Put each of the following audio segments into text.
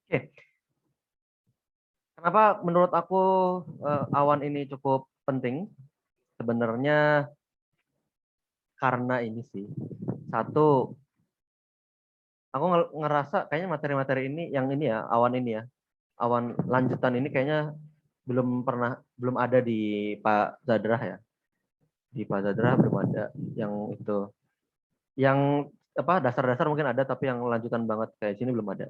Oke, kenapa menurut aku awan ini cukup penting? Sebenarnya karena ini sih. Satu, aku ngerasa kayaknya materi-materi ini yang ini ya, awan ini ya. Awan lanjutan ini kayaknya belum ada di Pak Zadrah ya. Di Pak Zadrah belum ada yang itu. Yang apa dasar-dasar mungkin ada tapi yang lanjutan banget kayak sini belum ada.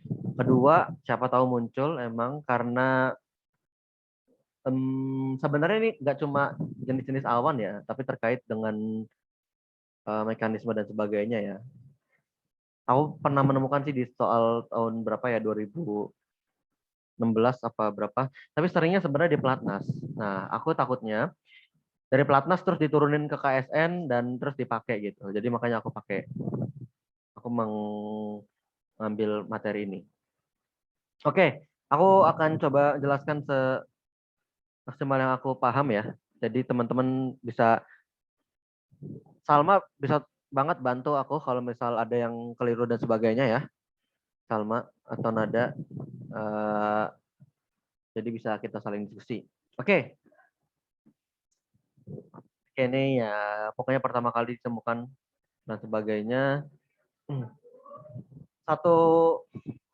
Kedua, siapa tahu muncul emang karena sebenarnya ini nggak cuma jenis-jenis awan ya, tapi terkait dengan mekanisme dan sebagainya ya. Aku pernah menemukan sih di soal tahun berapa ya 2016 apa berapa, tapi seringnya sebenarnya di pelatnas. Nah, aku takutnya dari pelatnas terus diturunin ke KSN dan terus dipakai gitu. Jadi makanya aku mengambil materi ini. Oke, aku akan coba jelaskan semaksimal yang aku paham ya. Jadi teman-teman bisa Salma bisa banget bantu aku kalau misal ada yang keliru dan sebagainya ya, Salma atau Nada. Uh, jadi bisa kita saling diskusi. Oke, ini ya pokoknya pertama kali ditemukan dan sebagainya. Satu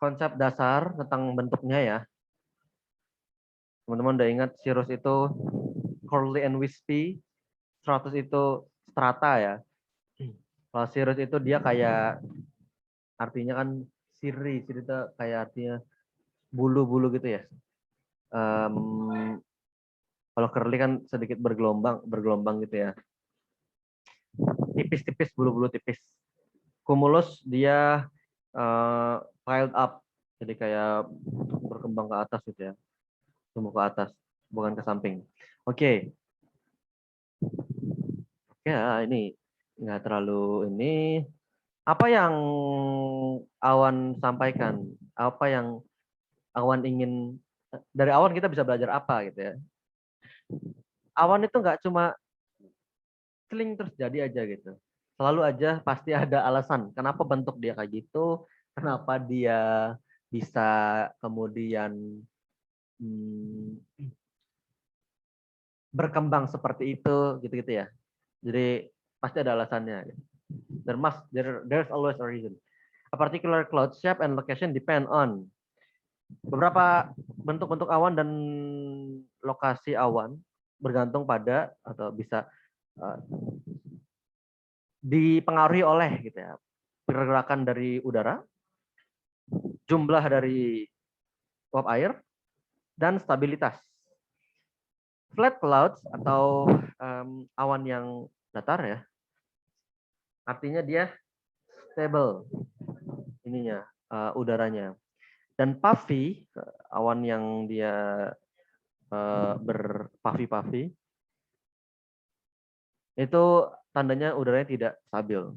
konsep dasar tentang bentuknya ya. Teman-teman udah ingat cirrus itu curly and wispy, stratus itu strata ya. Kalau cirrus itu dia kayak artinya kan siri itu kayak artinya bulu-bulu gitu ya. Um, Kalau curly kan sedikit bergelombang gitu ya. Tipis-tipis, bulu-bulu tipis. Cumulus dia piled up, jadi kayak berkembang ke atas gitu ya, tumbuh ke atas, bukan ke samping. Oke, ya ini nggak terlalu ini. Apa yang Awan sampaikan? Apa yang Awan ingin dari Awan kita bisa belajar apa gitu ya? Awan itu nggak cuma seling terus jadi aja gitu. Selalu aja pasti ada alasan kenapa bentuk dia kayak gitu, kenapa dia bisa kemudian hmm, berkembang seperti itu gitu-gitu ya. Jadi pasti ada alasannya. There's always a reason. A particular cloud shape and location depend on beberapa bentuk-bentuk awan dan lokasi awan bergantung pada atau bisa uh, dipengaruhi oleh gitu ya pergerakan dari udara, jumlah dari uap air, dan stabilitas. Flat clouds atau awan yang datar ya, artinya dia stable ininya udaranya. Dan puffy awan yang dia berpuffy-puffy itu tandanya udaranya tidak stabil.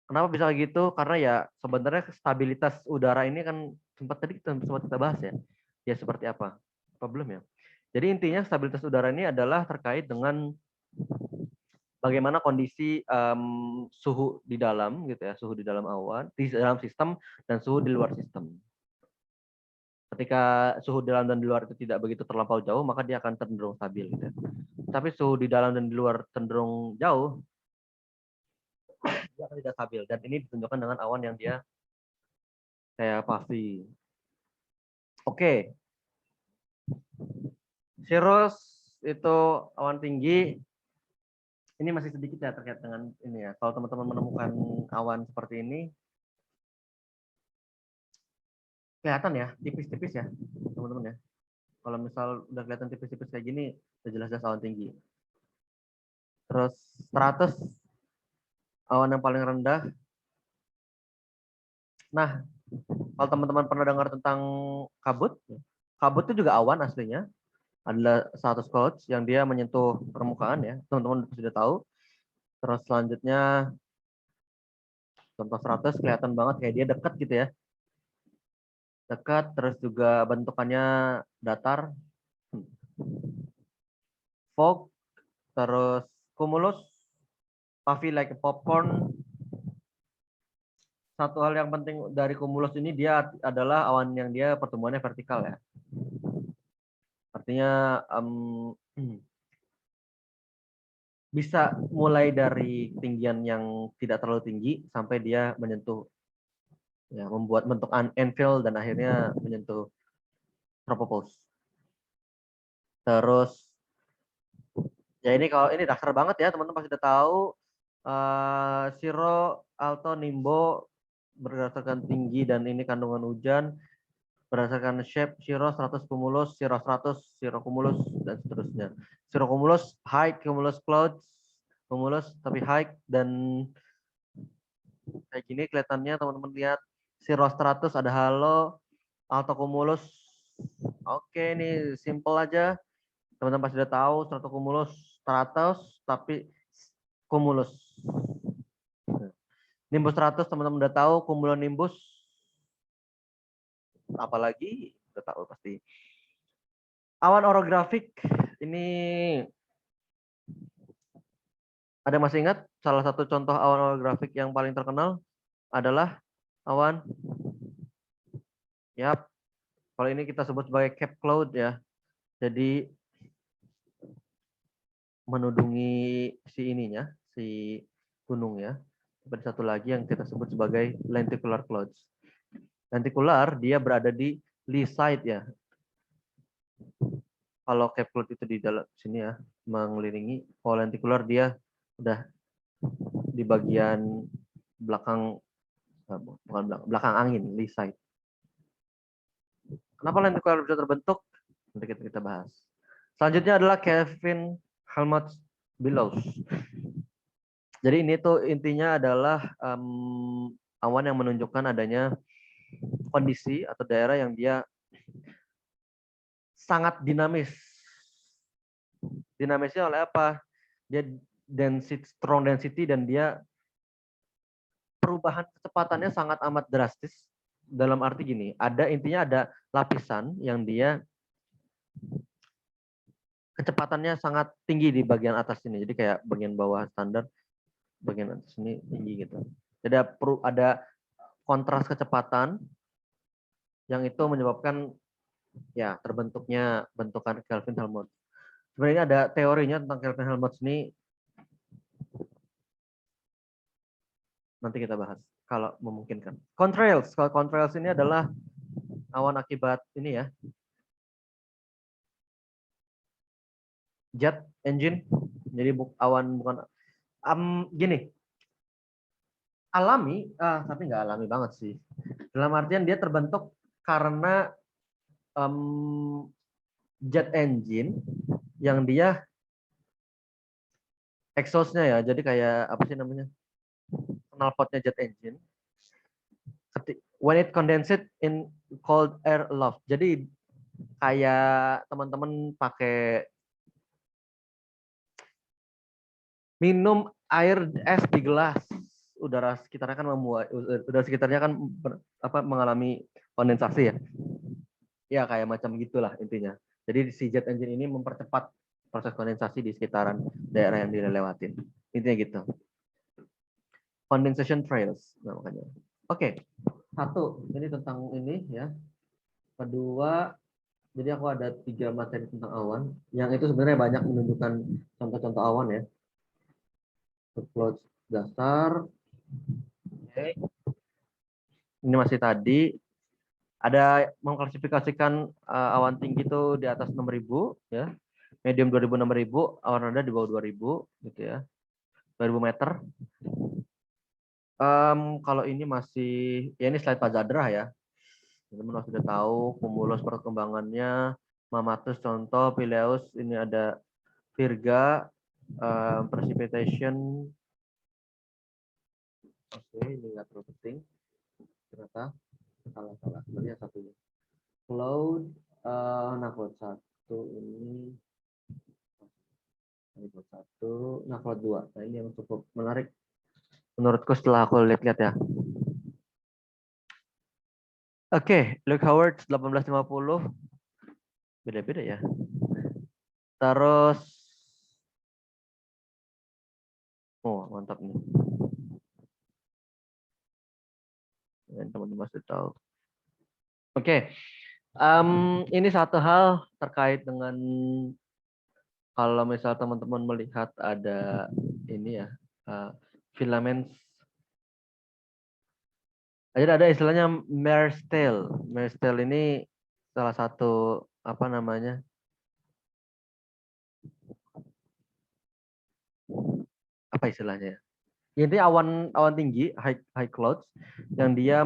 Kenapa bisa kayak gitu? Karena ya sebenarnya stabilitas udara ini kan sempat kita bahas ya. Ya seperti apa? Problem ya. Jadi intinya stabilitas udara ini adalah terkait dengan bagaimana kondisi suhu di dalam gitu ya, suhu di dalam awan, di dalam sistem dan suhu di luar sistem. Ketika suhu di dalam dan di luar itu tidak begitu terlampau jauh, maka dia akan cenderung stabil gitu ya. Tapi suhu di dalam dan di luar cenderung jauh, dia akan tidak stabil. Dan ini ditunjukkan dengan awan yang dia kayak puffy. Oke, cirrus itu awan tinggi. Ini masih sedikit ya terkait dengan ini ya. Kalau teman-teman menemukan awan seperti ini, kelihatan ya, tipis-tipis ya, teman-teman ya. Kalau misal udah kelihatan tipis-tipis kayak gini, udah jelas-jelas awan tinggi. Terus 100 awan yang paling rendah. Nah, kalau teman-teman pernah dengar tentang kabut, kabut itu juga awan aslinya. Adalah 100 clouds yang dia menyentuh permukaan ya. Teman-teman sudah tahu. Terus selanjutnya contoh 100 kelihatan banget kayak dia dekat gitu ya. Dekat terus juga bentukannya datar. Fog, terus cumulus, puffy like a popcorn, satu hal yang penting dari cumulus ini, dia adalah awan yang dia pertumbuhannya vertikal ya. Artinya bisa mulai dari ketinggian yang tidak terlalu tinggi sampai dia menyentuh, ya, membuat bentuk anvil dan akhirnya menyentuh tropopause. Terus ya ini, kalau ini dasar banget ya, teman-teman pasti udah tahu Siro, Alto, Nimbo berdasarkan tinggi dan ini kandungan hujan, berdasarkan shape Siro 100 cumulus, Siro 100, Siro cumulus, dan seterusnya. Siro cumulus high, cumulus clouds, cumulus tapi high, dan kayak gini kelihatannya, teman-teman lihat Siro stratus ada halo, Alto cumulus. Oke, ini simple aja. Teman-teman pasti udah tahu stratocumulus stratus tapi cumulus. Nimbus 100 teman-teman udah tahu, cumulonimbus apalagi udah tahu pasti. Awan orografik ini ada yang masih ingat salah satu contoh awan orografik yang paling terkenal adalah awan, yap, kalau ini kita sebut sebagai cap cloud ya. Jadi menudungi si ininya, si gunung ya. Seperti satu lagi yang kita sebut sebagai lenticular clouds. Lenticular dia berada di lee side ya. Kalau cap cloud itu di dalam sini ya, mengelilingi. Kalau lenticular dia udah di bagian belakang, bukan belakang angin, lee side. Kenapa lenticular bisa terbentuk? Nanti kita bahas. Selanjutnya adalah Kelvin-Helmholtz billows. Jadi ini tuh intinya adalah awan yang menunjukkan adanya kondisi atau daerah yang dia sangat dinamis. Dinamisnya oleh apa? Dia strong density, dan dia perubahan kecepatannya sangat amat drastis. Dalam arti gini, intinya ada lapisan yang dia kecepatannya sangat tinggi di bagian atas ini. Jadi kayak bagian bawah standar, bagian atas ini tinggi gitu. Jadi ada kontras kecepatan yang itu menyebabkan ya terbentuknya bentukan Kelvin-Helmholtz. Sebenarnya ada teorinya tentang Kelvin-Helmholtz ini, nanti kita bahas kalau memungkinkan. Contrails, kalau contrails ini adalah awan akibat ini ya, jet engine. Jadi awan bukan gini, alami, tapi nggak alami banget sih. Dalam artian dia terbentuk karena jet engine yang dia exhaust-nya ya, jadi kayak apa sih namanya, knalpotnya jet engine. When it condensed in cold air aloft. Jadi kayak teman-teman pakai minum air es di gelas, udara sekitarnya kan mengalami kondensasi ya. Ya kayak macam gitulah intinya. Jadi si jet engine ini mempercepat proses kondensasi di sekitaran daerah yang dilewatin. Intinya gitu. Condensation trails namanya. Oke. Satu, ini tentang ini ya. Kedua, jadi aku ada 3 materi tentang awan. Yang itu sebenarnya banyak menunjukkan contoh-contoh awan ya. Clouds dasar. Oke. Ini masih tadi. Ada mengklasifikasikan awan tinggi itu di atas 6.000 ya. Medium 2.000 6.000, awan rendah di bawah 2.000 gitu ya. 2.000 meter. Kalau ini masih, ya ini slide Pak Zadra ya. Teman-teman sudah tahu cumulus perkembangannya, Mamatus contoh, Pileus ini ada Virga, precipitation. Oke, ini nggak terlalu penting. Ternyata salah sebenarnya satunya. Cloud, cloud 1 ini cloud 1, cloud 2. Nah ini yang cukup menarik menurutku setelah aku lihat-lihat ya. Oke, Luke Howard 1850. Beda-beda ya. Terus, oh mantap nih. yang teman-teman sudah tahu. Oke, ini satu hal terkait dengan kalau misal teman-teman melihat ada ini ya, filaments. Ada istilahnya Merseyl. Merseyl ini salah satu apa namanya? Apa istilahnya? Intinya awan tinggi, high clouds, yang dia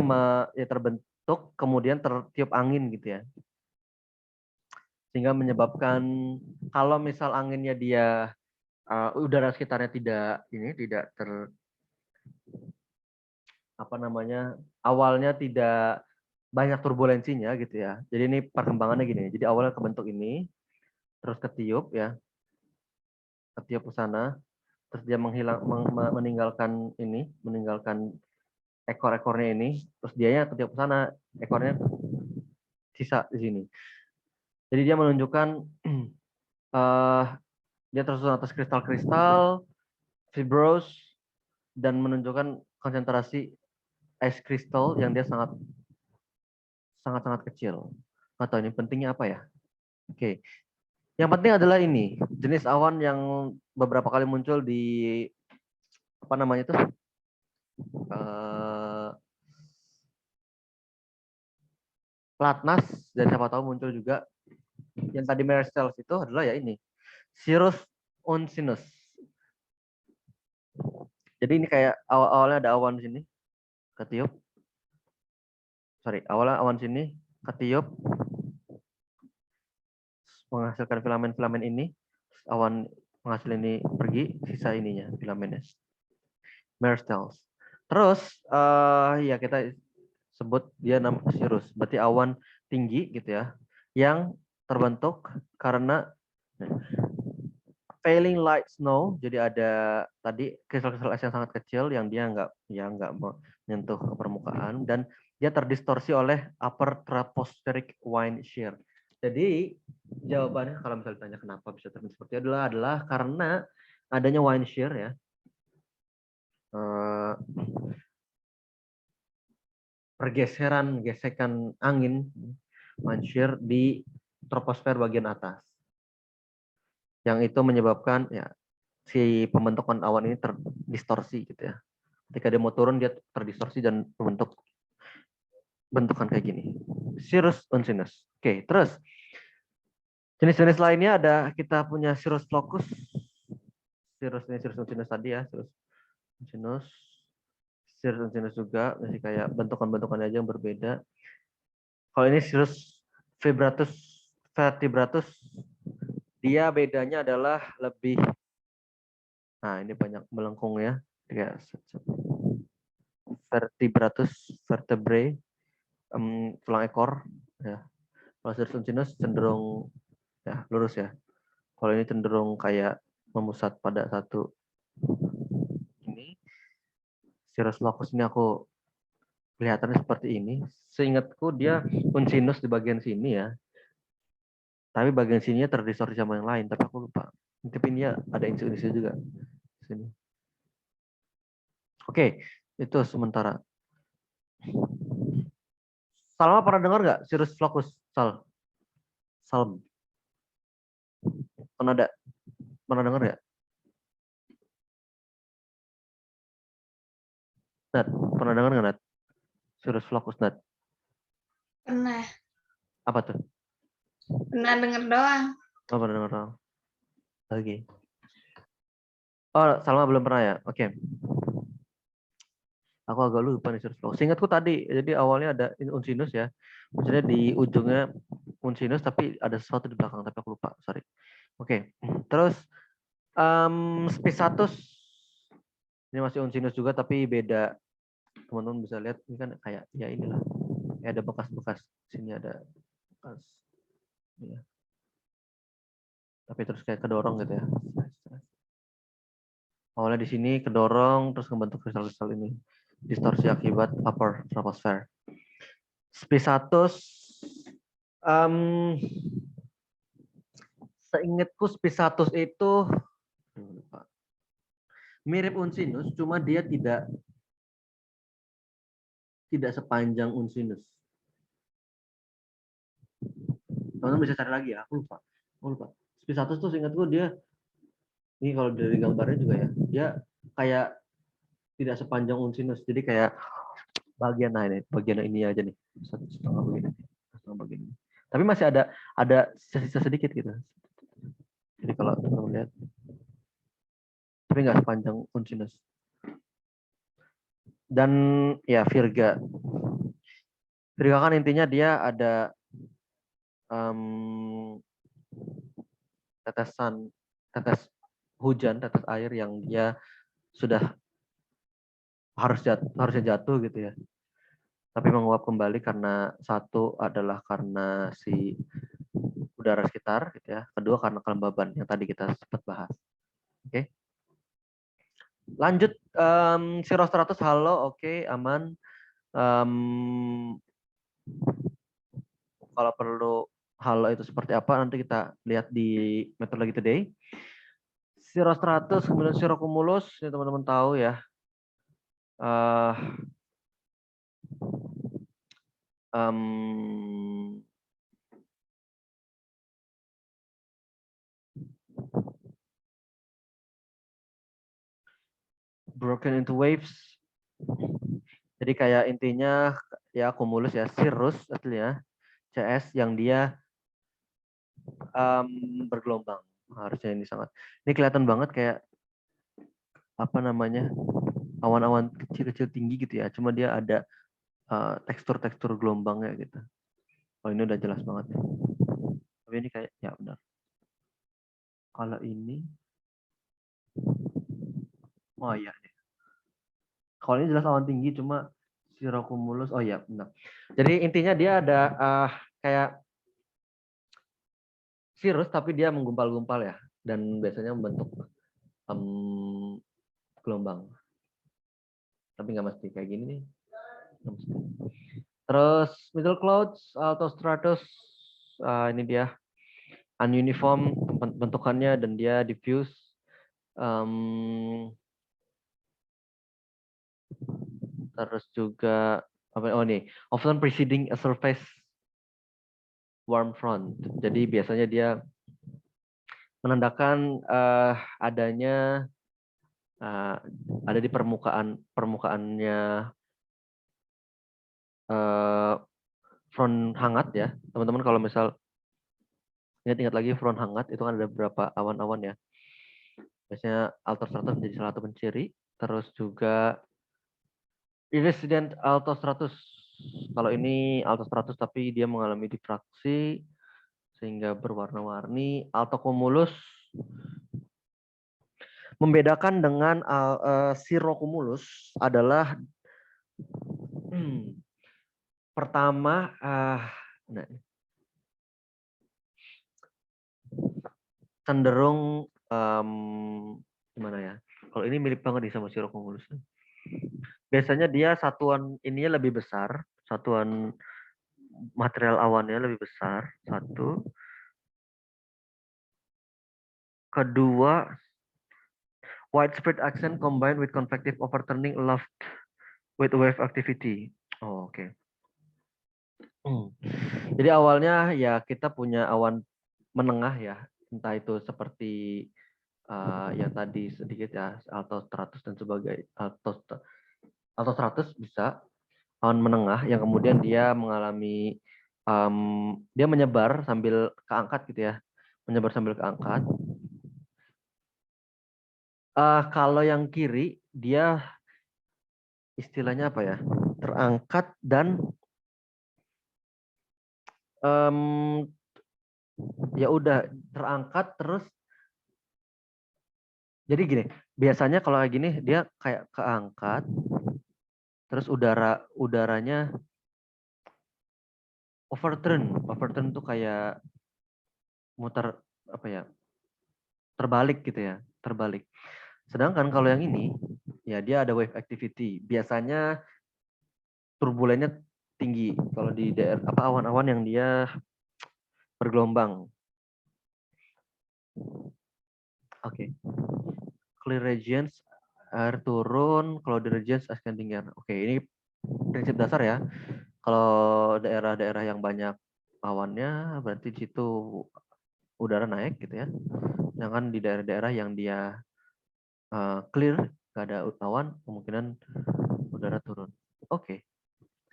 ya terbentuk kemudian tertiup angin gitu ya, sehingga menyebabkan kalau misal anginnya dia udara sekitarnya tidak apa namanya, awalnya tidak banyak turbulensinya gitu ya. Jadi ini perkembangannya gini. Jadi awalnya kebentuk ini, terus ketiup ya, ketiup ke sana, terus dia meninggalkan ekor-ekornya ini, terus dianya ketiup ke sana, ekornya sisa di sini. Jadi dia menunjukkan dia tersusun atas kristal-kristal, fibrous, dan menunjukkan konsentrasi es kristal yang dia sangat kecil. Atau ini pentingnya apa ya? Oke. Yang penting adalah ini, jenis awan yang beberapa kali muncul di apa namanya itu? Platnas, dan siapa tahu muncul juga yang tadi Merseyl itu adalah ya ini, Cirrus Oncinus. Jadi ini kayak awalnya ada awan di sini, ketiup. Awalnya awan sini, ketiup, menghasilkan filamen-filamen ini, awan penghasil ini pergi, sisa ininya filamennya. Merseyl. Terus ya kita sebut dia nama cirrus, berarti awan tinggi gitu ya, yang terbentuk karena failing light snow. Jadi ada tadi kristal-kristal es yang sangat kecil yang dia nggak menyentuh ke permukaan, dan dia terdistorsi oleh upper tropospheric wind shear. Jadi jawabannya kalau misalnya ditanya kenapa bisa terjadi seperti itu adalah karena adanya wind shear ya. Gesekan angin wind shear di troposfer bagian atas. Yang itu menyebabkan ya si pembentukan awan ini terdistorsi gitu ya. Ketika dia mau turun dia terdistorsi dan membentuk bentukan kayak gini. Cirrus Oncinus. Oke, terus jenis-jenis lainnya ada, kita punya Cirrus Flocus. Cirrus Oncinus tadi ya, Cirrus Oncinus. Cirrus Oncinus juga masih kayak bentukan-bentukan aja yang berbeda. Kalau ini Cirrus vertebratus, dia bedanya adalah lebih, nah ini banyak melengkung ya, kayak vertebrae, tulang ekor ya. Kalau Cirrus Oncinus cenderung ya lurus ya. Kalau ini cenderung kayak memusat pada satu ini. Cirrus locus ini aku kelihatannya seperti ini. Seingatku dia Oncinus di bagian sini ya. Tapi bagian sininya terdistorsi sama yang lain, tapi aku lupa. Tapi ini ada insu-insu juga sini. Oke, itu sementara. Salma pernah dengar nggak Cirrus flocus? Salm. Pernah dengar nggak? Nat, pernah dengar nggak Nat? Cirrus flocus Nat? Pernah. Apa tuh? Pernah dengar doang. Oh, pernah dengar doang. Oke. Oh, Salma belum pernah ya? Oke. Aku agak lupa nih Cirrus flocus. Seingatku tadi, jadi awalnya ada Oncinus ya. Maksudnya di ujungnya Oncinus, tapi ada sesuatu di belakang, tapi aku lupa. Sorry. Oke. Terus Spisatus ini masih Oncinus juga, tapi beda. Teman-teman bisa lihat ini kan kayak ya inilah. Ya ada bekas-bekas. Sini ada bekas. Ya. Tapi terus kayak kedorong gitu ya. Awalnya di sini kedorong terus membentuk kristal-kristal ini. Distorsi akibat upper troposphere. Spisatus, seingatku Spisatus itu mirip Oncinus, cuma dia tidak tidak sepanjang unsinus. Teman-teman bisa cari lagi ya, aku lupa. Spisatus tuh seingatku dia, ini kalau dari gambarnya juga ya, dia kayak tidak sepanjang unsinus, jadi kayak bagian bagian ini aja nih, setengah bagian ini. Tapi masih ada sisa sedikit gitu. Jadi kalau teman-teman lihat, tapi nggak sepanjang unsinus. Dan ya virga kan intinya dia ada tetes hujan, tetes air yang dia sudah harusnya jatuh gitu ya. Tapi menguap kembali karena satu adalah karena si udara sekitar gitu ya. Kedua karena kelembaban yang tadi kita sempat bahas. Oke. Lanjut Cirrostratus halo, oke, aman. Kalau perlu halo itu seperti apa nanti kita lihat di metodologi today. Cirrostratus kemudian Cirrocumulus, ini teman-teman tahu ya. Broken into waves. Jadi kayak intinya ya cumulus ya, cirrus artinya CS yang dia bergelombang. Harusnya ini sangat. Ini kelihatan banget kayak apa namanya? Awan-awan kecil-kecil tinggi gitu ya. Cuma dia ada tekstur-tekstur gelombangnya gitu. Oh ini udah jelas banget ya. Tapi ini kayak ya benar. Kalau ini oh iya. Kalau ini jelas awan tinggi cuma cirrocumulus. Oh iya benar. Jadi intinya dia ada kayak cirrus tapi dia menggumpal-gumpal ya dan biasanya membentuk gelombang. Tapi nggak mesti kayak gini nih. Terus middle clouds, altostratus, ini dia ununiform bentukannya dan dia diffuse. Terus juga oh nih, often preceding a surface warm front. Jadi biasanya dia menandakan adanya ada di permukaannya front hangat ya. Teman-teman kalau misal ingat lagi front hangat itu kan ada beberapa awan-awan ya. Biasanya altostratus menjadi salah satu penciri. Terus juga irresident altostratus. Kalau ini altostratus tapi dia mengalami difraksi sehingga berwarna-warni. Altocumulus membedakan dengan cirrocumulus adalah pertama cenderung gimana ya? Kalau ini mirip banget nih sama cirrocumulus. Biasanya dia satuan ininya lebih besar, satuan material awannya lebih besar. Satu. Kedua, widespread action combined with convective overturning aloft with wave activity. Oh, oke. Jadi awalnya ya kita punya awan menengah ya, entah itu seperti yang tadi sedikit ya, altostratus dan sebagai altostratus bisa awan menengah yang kemudian dia mengalami dia menyebar sambil keangkat gitu ya, menyebar sambil keangkat. Kalau yang kiri dia istilahnya apa ya, terangkat dan ya udah terangkat terus. Jadi gini, biasanya kalau kayak gini dia kayak keangkat, terus udaranya overturn tuh kayak muter apa ya, terbalik gitu ya, terbalik. Sedangkan kalau yang ini, ya dia ada wave activity. Biasanya turbulennya tinggi kalau di daerah apa awan-awan yang dia bergelombang. Oke. Clear regions air turun, cloudy regions ascending air. Oke, ini prinsip dasar ya. Kalau daerah-daerah yang banyak awannya, berarti di situ udara naik gitu ya. Sedangkan di daerah-daerah yang dia clear, nggak ada awan, kemungkinan udara turun. Oke,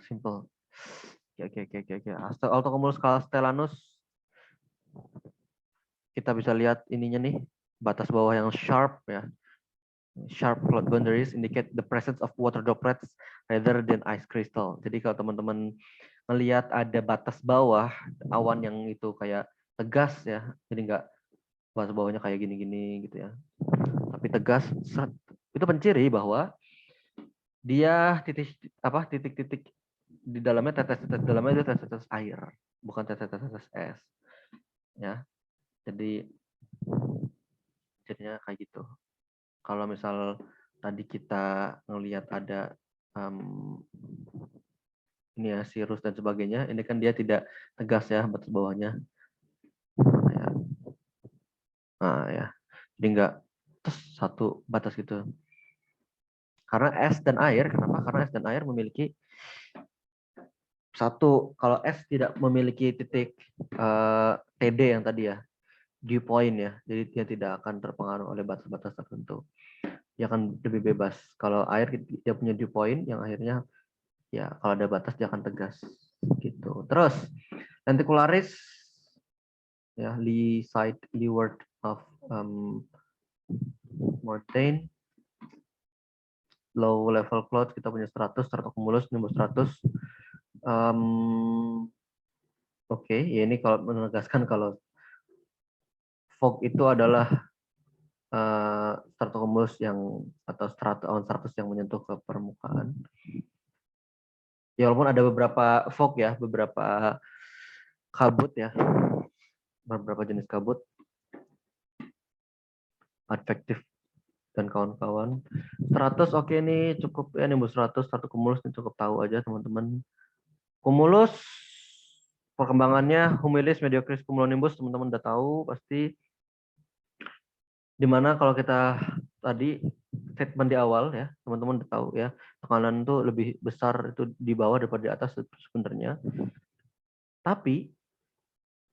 simple. Oke, oke, oke, oke. Altocumulus castellanus, kita bisa lihat ininya nih, batas bawah yang sharp ya. Sharp cloud boundaries indicate the presence of water droplets rather than ice crystal. Jadi kalau teman-teman melihat ada batas bawah awan yang itu kayak tegas ya, jadi nggak batas bawahnya kayak gini-gini gitu ya, tapi tegas, itu penciri bahwa dia titik-titik di dalamnya, tetes-tetes dalamnya itu tetes-tetes air, bukan tetes-tetes es ya. Jadi jadinya kayak gitu. Kalau misal tadi kita ngelihat ada ini ya sirus dan sebagainya, ini kan dia tidak tegas ya batas bawahnya. Nah ya, jadi enggak satu batas gitu. Karena es dan air, kenapa? Karena es dan air memiliki satu, kalau es tidak memiliki titik TD yang tadi ya, dew point ya, jadi dia tidak akan terpengaruh oleh batas-batas tertentu. Dia akan lebih bebas. Kalau air dia punya dew point yang akhirnya ya kalau ada batas dia akan tegas gitu. Terus lenticularis ya, lee side leeward of mountain, low level cloud kita punya 100, stratocumulus nimbus 100. Oke, ya ini kalau menegaskan kalau fog itu adalah stratocumulus yang atau awan stratus yang menyentuh ke permukaan. Ya walaupun ada beberapa fog ya, beberapa kabut ya, beberapa jenis kabut, advektif dan kawan-kawan. 100 oke nih cukup ya, nimbus 100 stratocumulus ini cukup tahu aja teman-teman. Cumulus perkembangannya humilis, mediocris, cumulonimbus teman-teman udah tahu pasti. Dimana kalau kita tadi statement di awal ya, teman-teman udah tahu ya, tekanan itu lebih besar itu di bawah daripada di atas sebenarnya. Tapi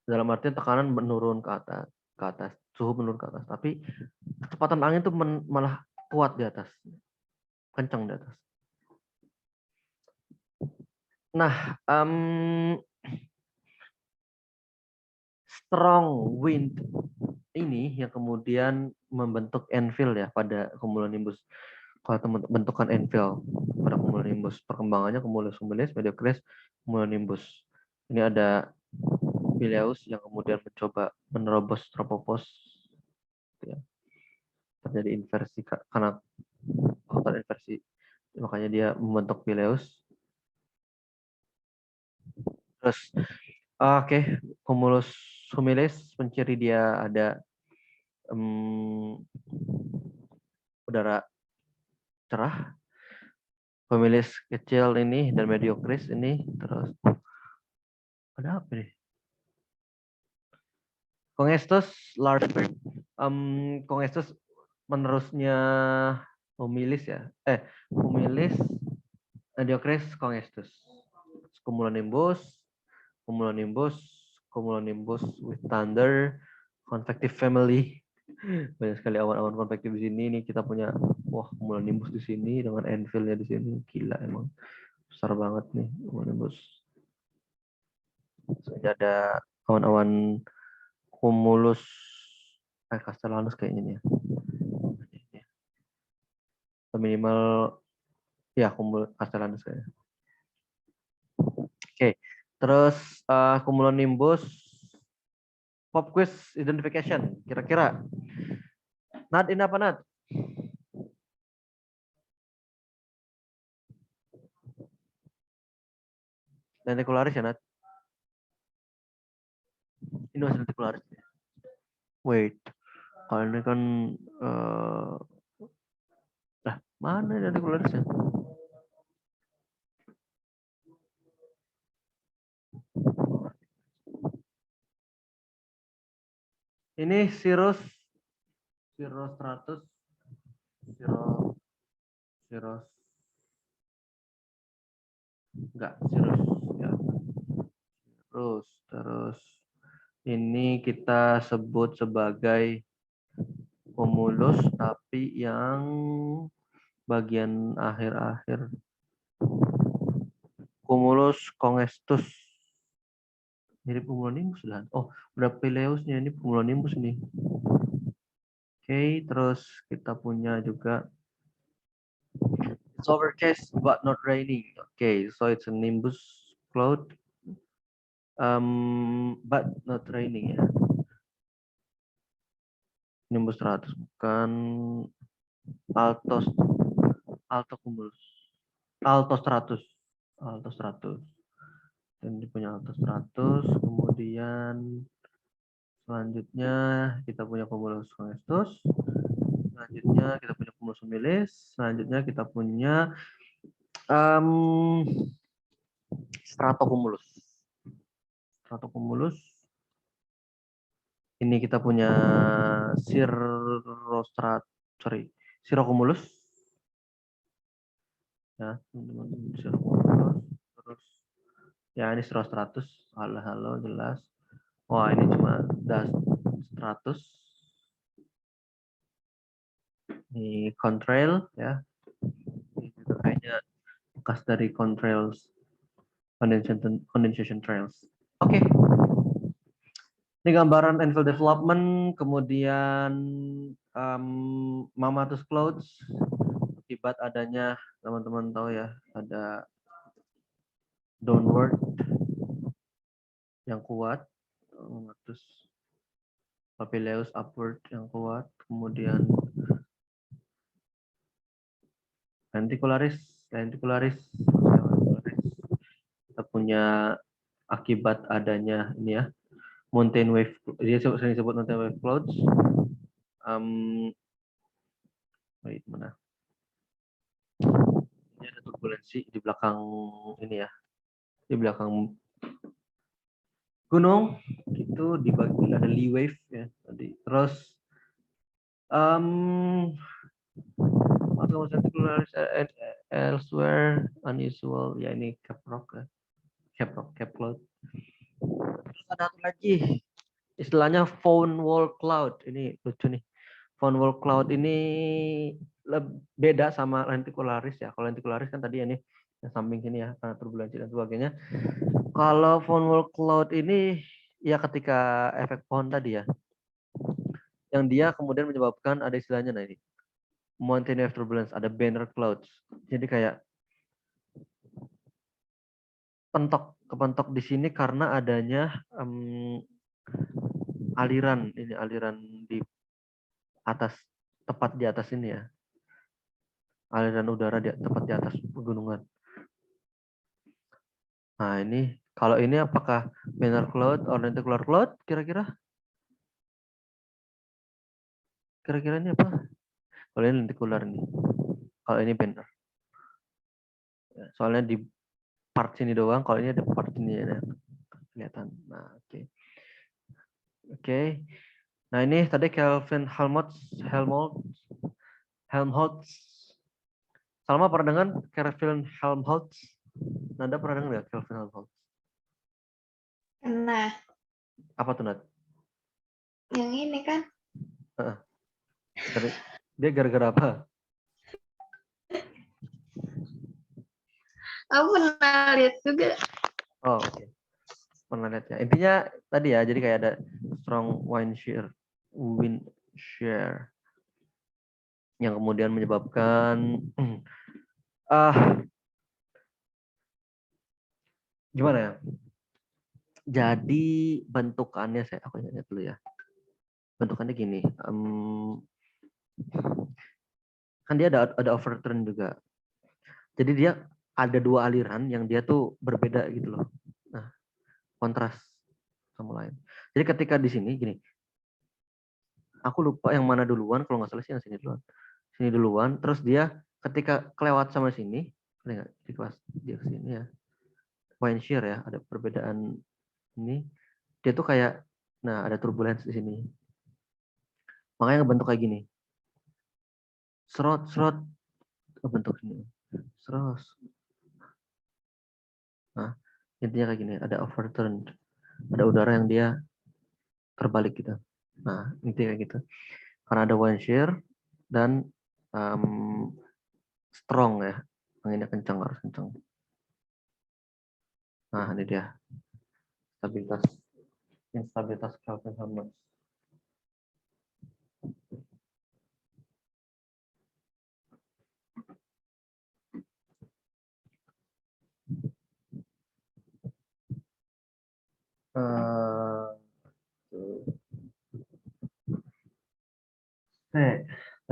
dalam artian tekanan menurun ke atas, suhu menurun ke atas. Tapi kecepatan angin itu malah kuat di atas, kencang di atas. Nah, strong wind ini yang kemudian membentuk anvil ya pada cumulonimbus. Kalau teman bentukan anvil pada cumulonimbus, perkembangannya cumulus humilis, mediocris, cumulonimbus. Ini ada Pileus yang kemudian mencoba menerobos tropopause, gitu ya. Terjadi inversi karena faktor inversi, makanya dia membentuk Pileus. Terus oke, cumulus humilis penciri dia ada udara cerah, humilis kecil ini dan mediocris ini. Terus ada apa nih? Congestus large bird. Congestus menerusnya humilis ya. Humilis, mediocris, congestus. Cumulonimbus, cumulonimbus, cumulonimbus with thunder, convective family. Banyak sekali awan-awan konvektif di sini. Nih kita punya wah cumulonimbus di sini dengan anvilnya di sini. Gila emang. Besar banget nih cumulonimbus. Jadi ada awan-awan cumulus castellanus kayaknya nih ya. Minimal ya cumulus castellanus kayaknya. Oke. Terus cumulonimbus pop quiz identification. Kira-kira Nat ini apa Nat? Lenticularis ya Nat? Ini masih lenticularis. Wait. Kalau ini kan mana lenticularisnya? Ini cirrus 100, cirrus Enggak, cirrus. Ya. Terus ini kita sebut sebagai cumulus, tapi yang bagian akhir-akhir. Cumulus congestus. Mirip cumulonimbus sudah. Oh, udah Pileusnya, ini cumulonimbus nih. Oke, terus kita punya juga it's overcast but not raining. Okay, so it's a nimbus cloud, but not raining ya. Nimbus 100 bukan altos, alto cumulus, alto 100, alto 100. Dan ini punya alto 100. Kemudian selanjutnya kita punya cumulus congestus. Selanjutnya kita punya cumulus humilis. Selanjutnya kita punya stratocumulus. Stratocumulus. Ini kita punya cirrocumulus. Ya, teman-teman, cirrocumulus. Terus ya ini cirrostratus. Halo, jelas. Wah, ini cuma stratus. Ini contrail ya. Ini juga kayaknya bekas dari contrails, condensation trails. Oke. Ini gambaran anvil development, kemudian mammatus clouds, akibat adanya, teman-teman tahu ya, ada downward yang kuat, mammatus Paphileus upward yang kuat, kemudian lenticularis, kita punya akibat adanya ini ya, mountain wave, dia sering disebut mountain wave clouds. Wait, mana? Ini ada turbulensi di belakang ini ya, di belakang gunung itu dibagi ada lee wave ya tadi. Terus elsewhere unusual ya, ini cap rock ya, cap cloud. Terus ada satu lagi istilahnya phone wall cloud. Ini lucu nih. Phone wall cloud ini beda sama lenticularis ya. Kalau lenticularis kan tadi ini yang samping sini ya, karena turbulensi dan sebagainya. Kalau phone wall cloud ini ya ketika efek pohon tadi ya, yang dia kemudian menyebabkan ada istilahnya nah ini, mountain wave turbulence, ada banner clouds. Jadi kayak kepentok di sini karena adanya aliran di atas, tepat di atas ini ya, aliran udara tepat di atas pegunungan. Nah ini kalau ini apakah banner cloud atau lenticular cloud kira-kira? Kira-kira ini apa? Kalau ini lenticular nih, kalau ini banner. Soalnya di part sini doang, kalau ini ada part ini ya, kelihatan. Nah oke. Oke. Nah ini tadi Kelvin Helmholtz. Salma pernah dengar Kelvin Helmholtz? Nada pernah dengar nggak Kelvin Helmholtz? Nah, Apa tuh Nat? yang ini kan. Dia gara-gara apa? Aku pernah lihat juga. Oh oke. Okay. Pernah lihat ya. Intinya tadi ya, jadi kayak ada strong wind shear yang kemudian menyebabkan gimana ya? Jadi bentukannya aku ingat dulu ya. Bentukannya gini. Kan dia ada overturn juga. Jadi dia ada dua aliran yang dia tuh berbeda gitu loh. Nah, kontras sama lain. Jadi ketika di sini gini. Aku lupa yang mana duluan, kalau nggak salah sih yang sini duluan. Sini duluan, terus dia ketika kelewat sama sini, di kelas dia ke sini ya. Wind shear ya, ada perbedaan ini. Dia tuh kayak, nah ada turbulence di sini. Makanya ngebentuk kayak gini. Serot, bentuk ini. Serot. Nah, intinya kayak gini, ada overturned, ada udara yang dia terbalik gitu. Nah, intinya kayak gitu. Karena ada wind shear dan strong ya, anginnya kencang, harus kencang. Nah, ini dia stabilitas, instabilitas Kelvin-Helmholtz.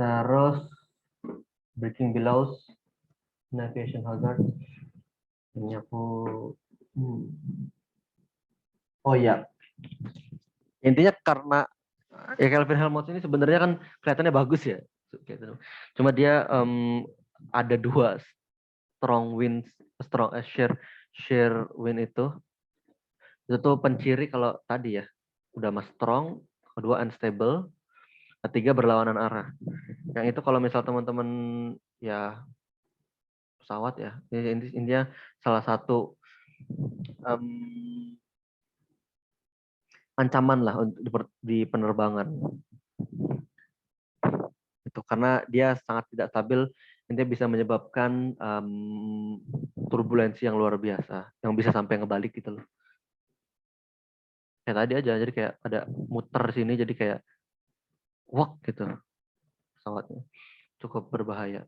Terus breaking billows, navigation hazard. Ini aku, oh iya, intinya karena ya Kelvin Helmholtz ini sebenarnya kan kelihatannya bagus ya, cuma dia ada dua strong wind, strong shear wind itu tuh penciri kalau tadi ya udah mas strong, kedua unstable, ketiga berlawanan arah. Yang itu kalau misal teman-teman ya pesawat ya, intinya salah satu ancaman lah di penerbangan. Itu karena dia sangat tidak stabil, intinya bisa menyebabkan turbulensi yang luar biasa, yang bisa sampai ngebalik gitu loh. Kayak tadi aja, jadi kayak ada muter sini, jadi kayak wak gitu pesawatnya, cukup berbahaya.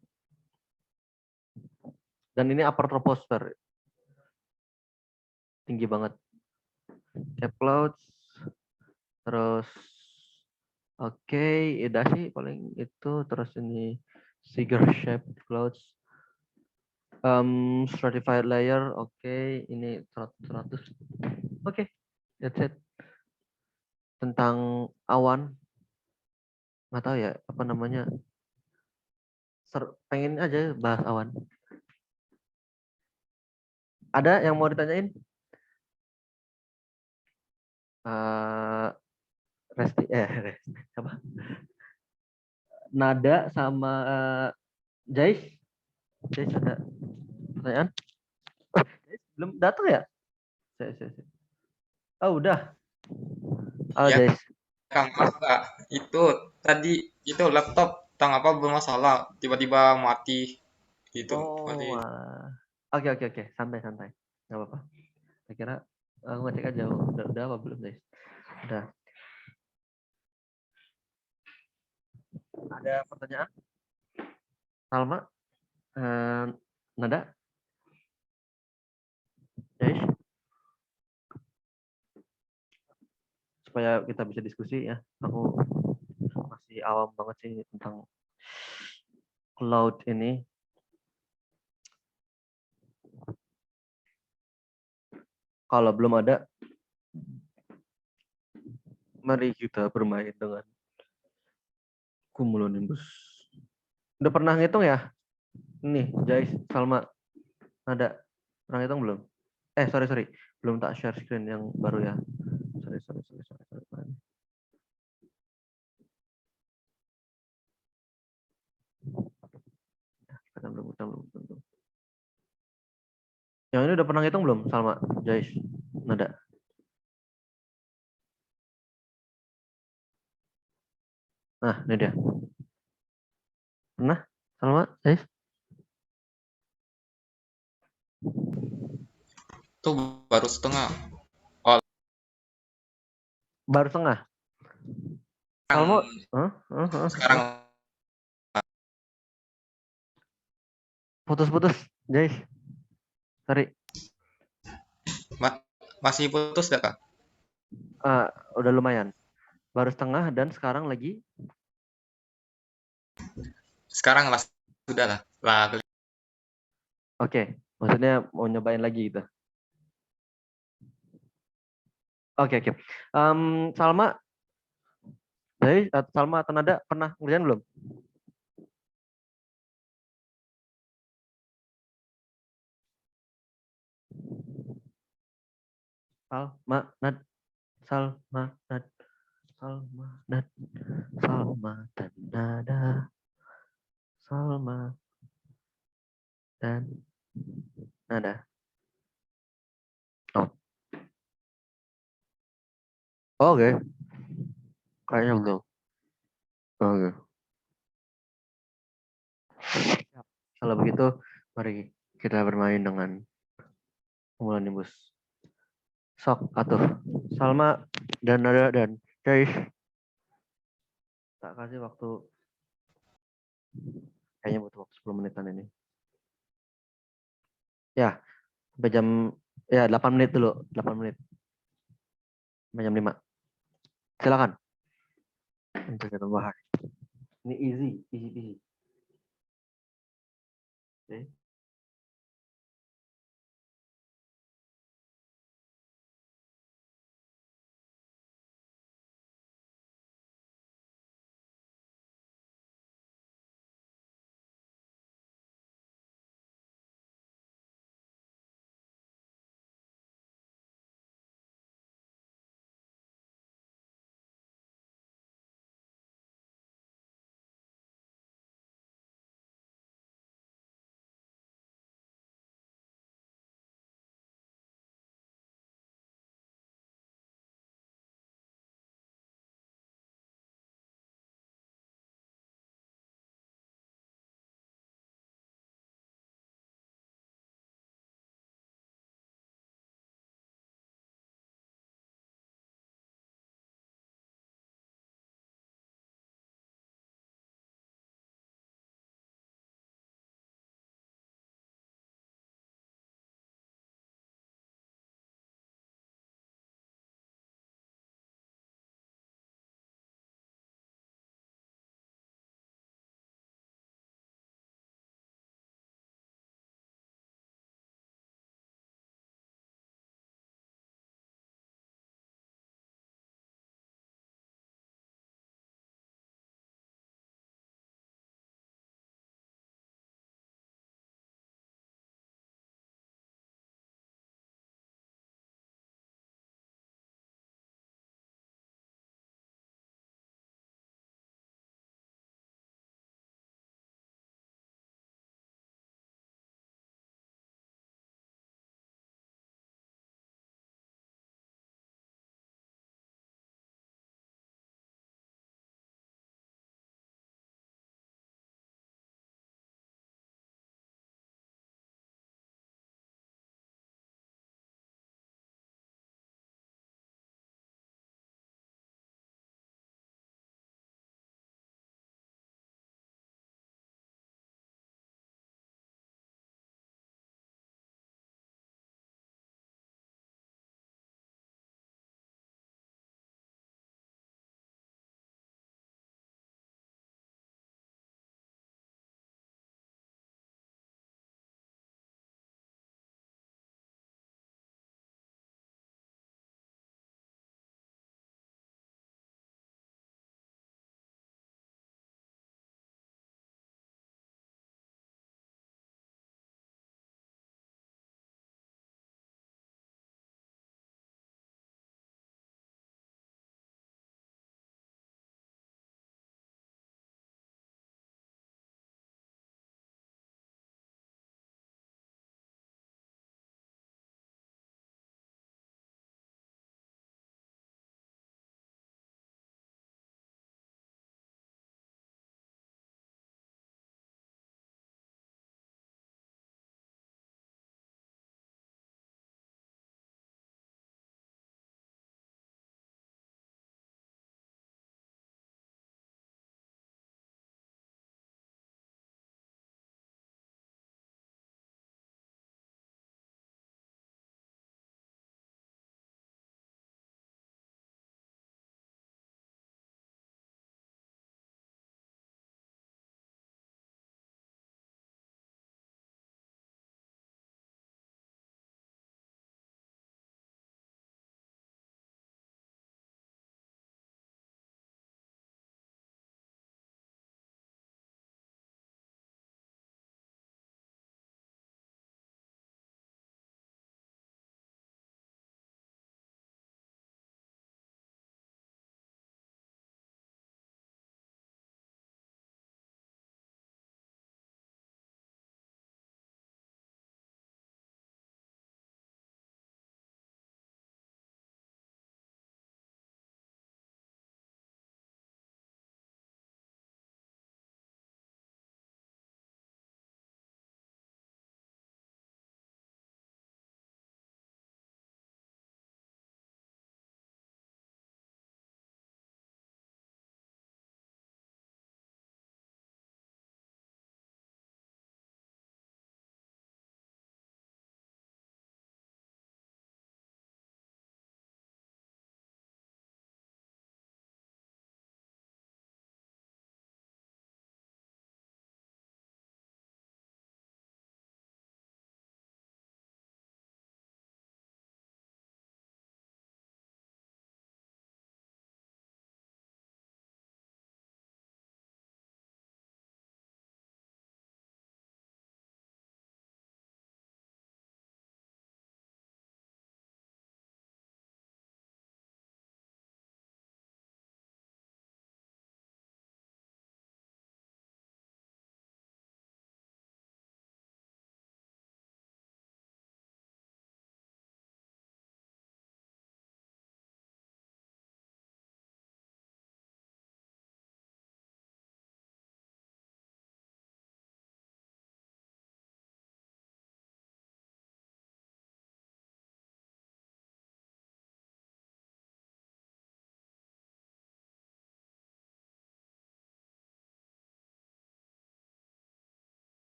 Dan ini upper troposphere, tinggi banget. Cap clouds, terus oke, udah sih paling itu. Terus ini cigar shaped clouds, stratified layer, oke, ini 100. Oke, that's it. Tentang awan, nggak tahu ya apa namanya. Pengen aja bahas awan. Ada yang mau ditanyain? Resti, Resti, apa? Nada sama Jais. Jais ada pertanyaan? Jais belum datang ya? Oh udah. Oh Ya, Jais. Kang, itu tadi itu laptop tang apa bermasalah, tiba-tiba mati gitu. Oh, oke oke oke, santai santai, nggak apa-apa. Saya kira aku ngecek aja, udah apa belum Jais? Udah. Ada pertanyaan? Salma, Nada, Jais, supaya kita bisa diskusi ya. Aku masih awam banget sih tentang cloud ini. Kalau belum ada, mari kita bermain dengan cumulonimbus. Udah pernah ngitung ya? Nih, Jais, Salma, Nada, pernah ngitung belum? Sorry, belum tak share screen yang baru ya. Sorry. Belum. Yang ini udah pernah ngitung belum, Salma, Jais, Nada? Nah, ini dia. Pernah, Salma, Jais? Itu baru setengah. Baru setengah. Salma, Sekarang putus-putus, Jais. Sorry. masih putus dah, Kak? Udah lumayan. Baru setengah dan sekarang lagi. Sekarang lah sudah lah. Oke, maksudnya mau nyobain lagi gitu. Oke. Salma, Salma atau Nada pernah ngerjain belum? Salma, Nad, Salma, Nad, Salma, Nad, Salma dan Nada, Salma dan Nada. Oke, kayaknya belum. Oke. Siap. Kalau begitu, mari kita bermain dengan Cumulonimbus. Sok, atuh. Salma dan Nada dan Chase, tak kasih waktu, kayaknya butuh waktu 10 menitan ini. Ya, sampai jam, ya 8 menit dulu, 8 menit. Sampai jam 5. Silakan. Untuk kita bahas. Ini easy, easy, easy. Oke.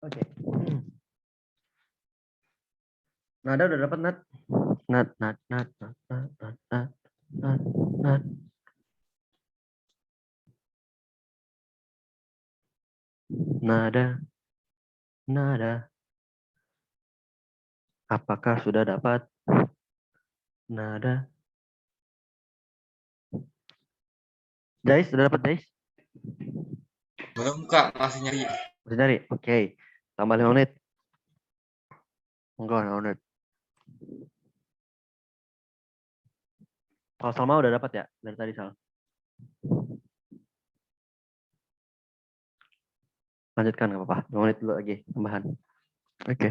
Oke. Nada udah dapat Nat? Nat, Nat, Nat, Nat, Nat, Nat, Nat, Nat, Nat. Nada, nada. Apakah sudah dapat? Nada. Jais, sudah dapat Jais? Belum Kak, masih nyari. Masih nyari? Oke. Tambah 5 menit. Enggak, 5 menit. Kalau Salma udah dapat ya? Dari tadi Sal. Lanjutkan, nggak apa-apa. 5 menit dulu lagi, tambahan. Oke.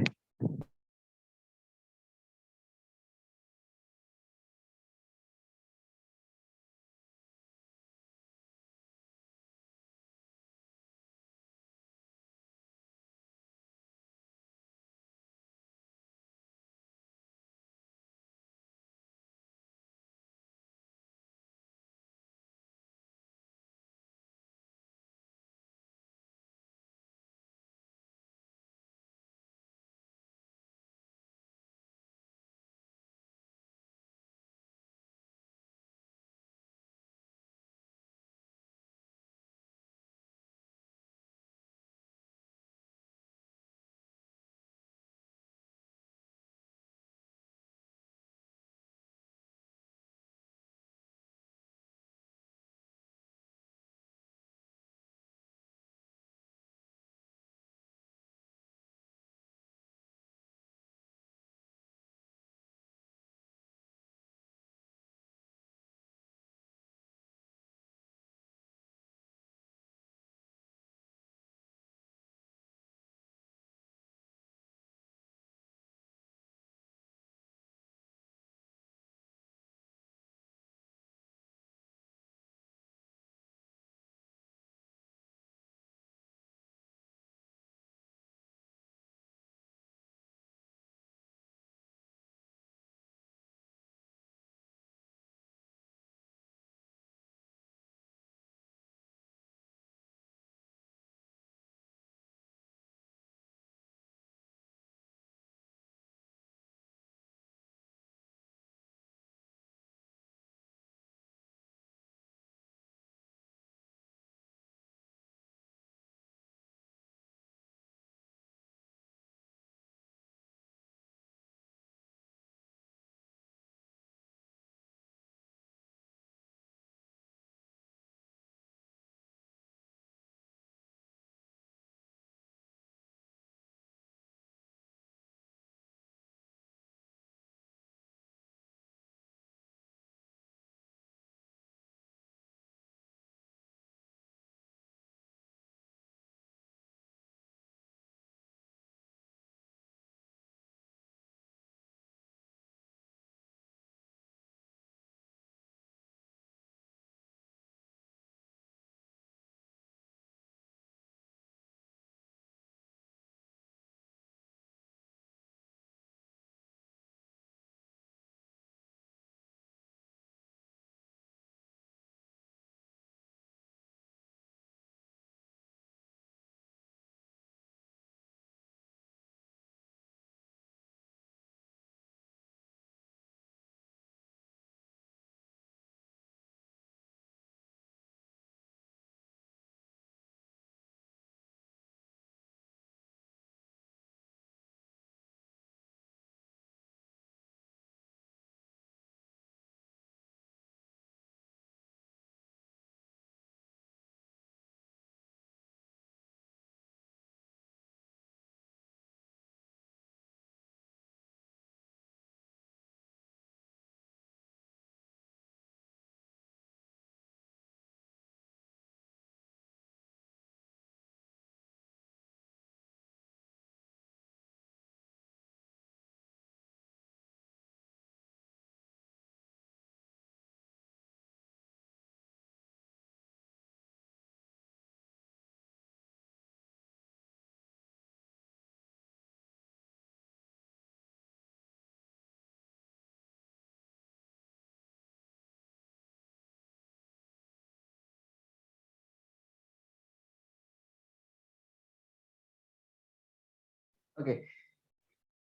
Oke,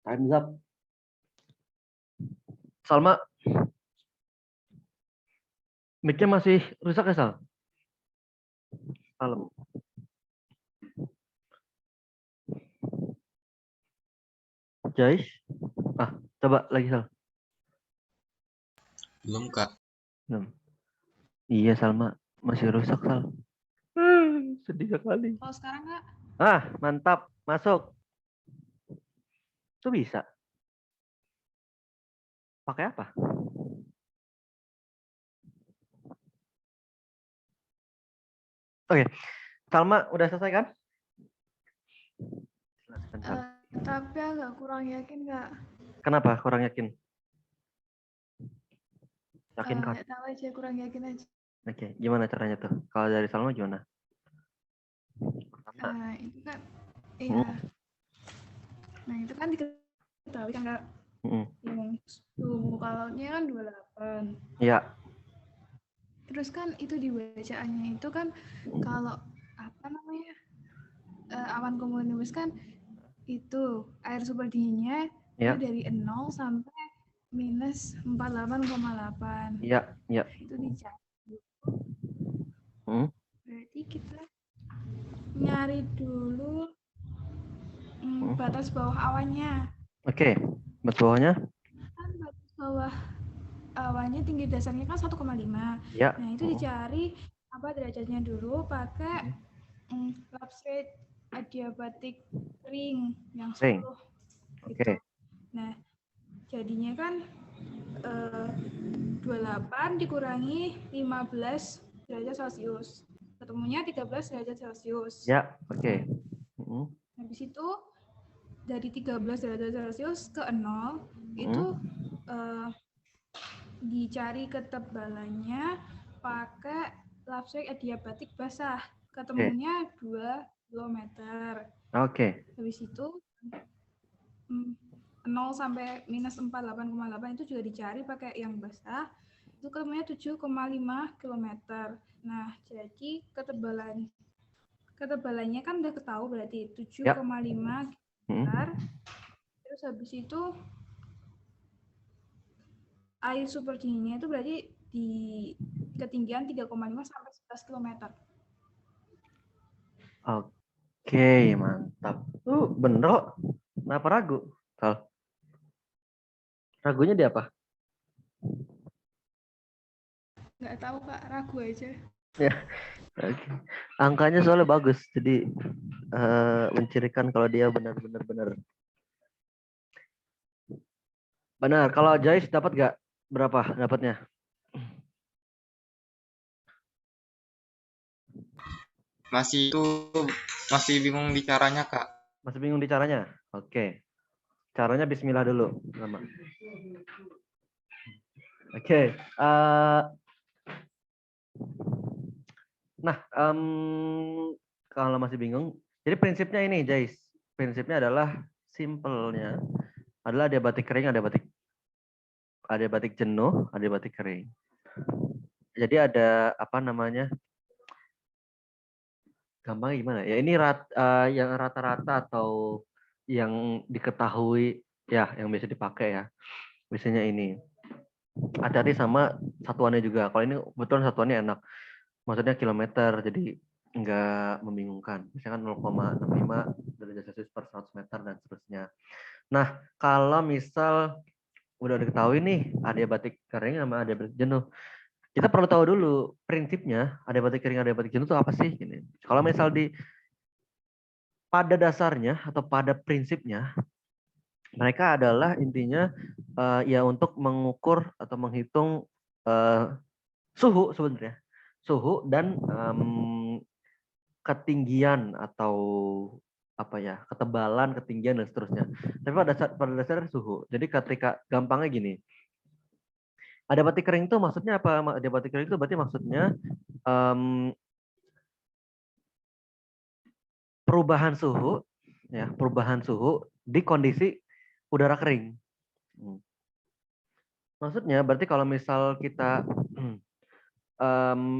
time's up. Salma, mic-nya masih rusak ya, Sal? Salem. Jais? Coba lagi, Sal. Belum, Kak. Iya, Salma. Masih rusak, Sal. Sedih sekali. Kalau sekarang nggak? Mantap. Masuk. Itu bisa. Pakai apa? Oke. Salma, udah selesai kan? Jelaskan, Sal. Tapi agak kurang yakin nggak? Kenapa kurang yakin? Yakin kan? Nggak tahu aja, kurang yakin aja. Oke, gimana caranya tuh? Kalau dari Salma gimana? Pertama, Itu kan, iya. Nah itu kan diketahui kan nggak? Yang suhu muka lautnya kan 28. Iya. Terus kan itu di bacaannya itu kan kalau apa namanya awan cumulonimbus kan itu air super dinginnya Iya. itu dari 0 sampai minus 48,8. Iya. Iya. Itu dicari. Hmm. Berarti kita nyari dulu batas bawah awannya. Oke, batas bawahnya? Kan batas bawah awannya tinggi dasarnya kan 1,5. Ya. Nah, itu dicari apa derajatnya dulu pakai lapse rate adiabatik ring yang 10. Oke. Gitu. Nah, jadinya kan 28 dikurangi 15 derajat Celcius. Ketemunya 13 derajat Celcius. Ya, oke. Habis itu dari 13 derajat Celcius ke 0 itu dicari ketebalannya pakai lapse rate adiabatik basah. Ketemunya 2 km. Oke. Habis itu 0 sampai minus 48,8 itu juga dicari pakai yang basah. Itu ketemunya 7,5 km. Nah, jadi ketebalannya kan udah ketahui berarti 7,5 km. Terus habis itu air super dinginnya itu berarti di ketinggian 3,5 sampai 11 km. Oke, mantap. Bener kok. Kenapa ragu? Sal. Ragunya di apa? Nggak tahu Kak, ragu aja. Ya. Oke. Angkanya soalnya bagus, jadi mencirikan kalau dia benar-benar benar. Benar. Kalau Jais dapat nggak? Berapa dapatnya? Masih bingung di caranya, Kak. Masih bingung di caranya? Oke. Caranya bismillah dulu. Oke. Nah, kalau masih bingung, jadi prinsipnya ini, Jais. Prinsipnya adalah simpelnya adalah adiabatik kering, adiabatik jenuh, adiabatik kering. Jadi ada apa namanya? Gampang gimana? Ya ini yang rata-rata atau yang diketahui ya, yang bisa dipakai ya. Biasanya ini. Hati-hati sama satuannya juga. Kalau ini kebetulan satuannya enak. Maksudnya kilometer, jadi nggak membingungkan. Misalkan 0,65 derajat Celcius per 100 meter dan seterusnya. Nah, kalau misal udah diketahui nih adiabatik kering sama adiabatik jenuh, kita perlu tahu dulu prinsipnya adiabatik kering, adiabatik jenuh itu apa sih? Gini. Kalau misal pada dasarnya atau pada prinsipnya mereka adalah intinya ya untuk mengukur atau menghitung suhu sebenarnya, suhu dan ketinggian atau apa ya, ketebalan, ketinggian dan seterusnya. Tapi pada dasarnya suhu. Jadi ketika gampangnya gini, adiabatik kering itu maksudnya apa? Adiabatik kering itu berarti maksudnya perubahan suhu, ya, perubahan suhu di kondisi udara kering. Maksudnya berarti kalau misal kita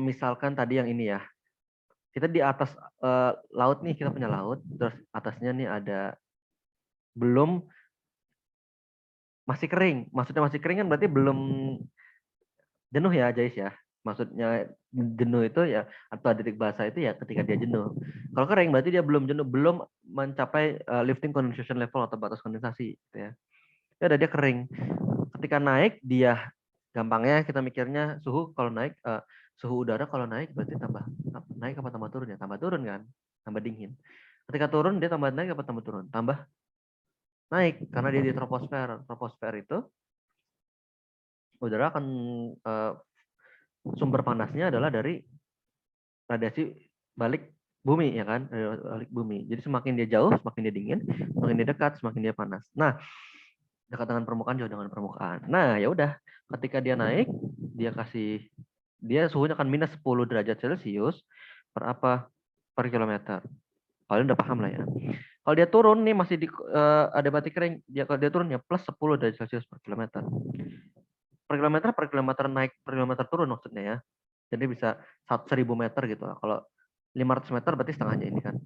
misalkan tadi yang ini ya, kita di atas laut nih, kita punya laut, terus atasnya nih ada belum masih kering. Maksudnya masih kering kan berarti belum jenuh ya, Jais ya. Maksudnya jenuh itu ya, atau titik basah itu ya ketika dia jenuh. Kalau kering berarti dia belum jenuh, belum mencapai lifting condensation level atau batas kondensasi gitu ya. Ya udah dia kering. Ketika naik dia, gampangnya kita mikirnya suhu kalau naik, suhu udara kalau naik berarti tambah naik apa tambah turun ya? Tambah turun kan? Tambah dingin. Ketika turun dia tambah naik apa tambah turun? Tambah naik karena dia di troposfer. Troposfer itu udara akan sumber panasnya adalah dari radiasi balik bumi ya kan, balik bumi. Jadi semakin dia jauh, semakin dia dingin, semakin dia dekat, semakin dia panas. Nah, dekat dengan permukaan jauh dengan permukaan. Nah, ya udah, ketika dia naik, dia suhunya akan minus 10 derajat Celcius per apa? Per kilometer. Kalian udah paham lah ya. Kalau dia turun nih masih ada batik kering, kalau dia turun ya plus 10 derajat Celcius per kilometer. Per kilometer naik, per kilometer turun maksudnya ya. Jadi bisa 1000 meter gitu. Kalau 500 meter berarti setengahnya ini kan.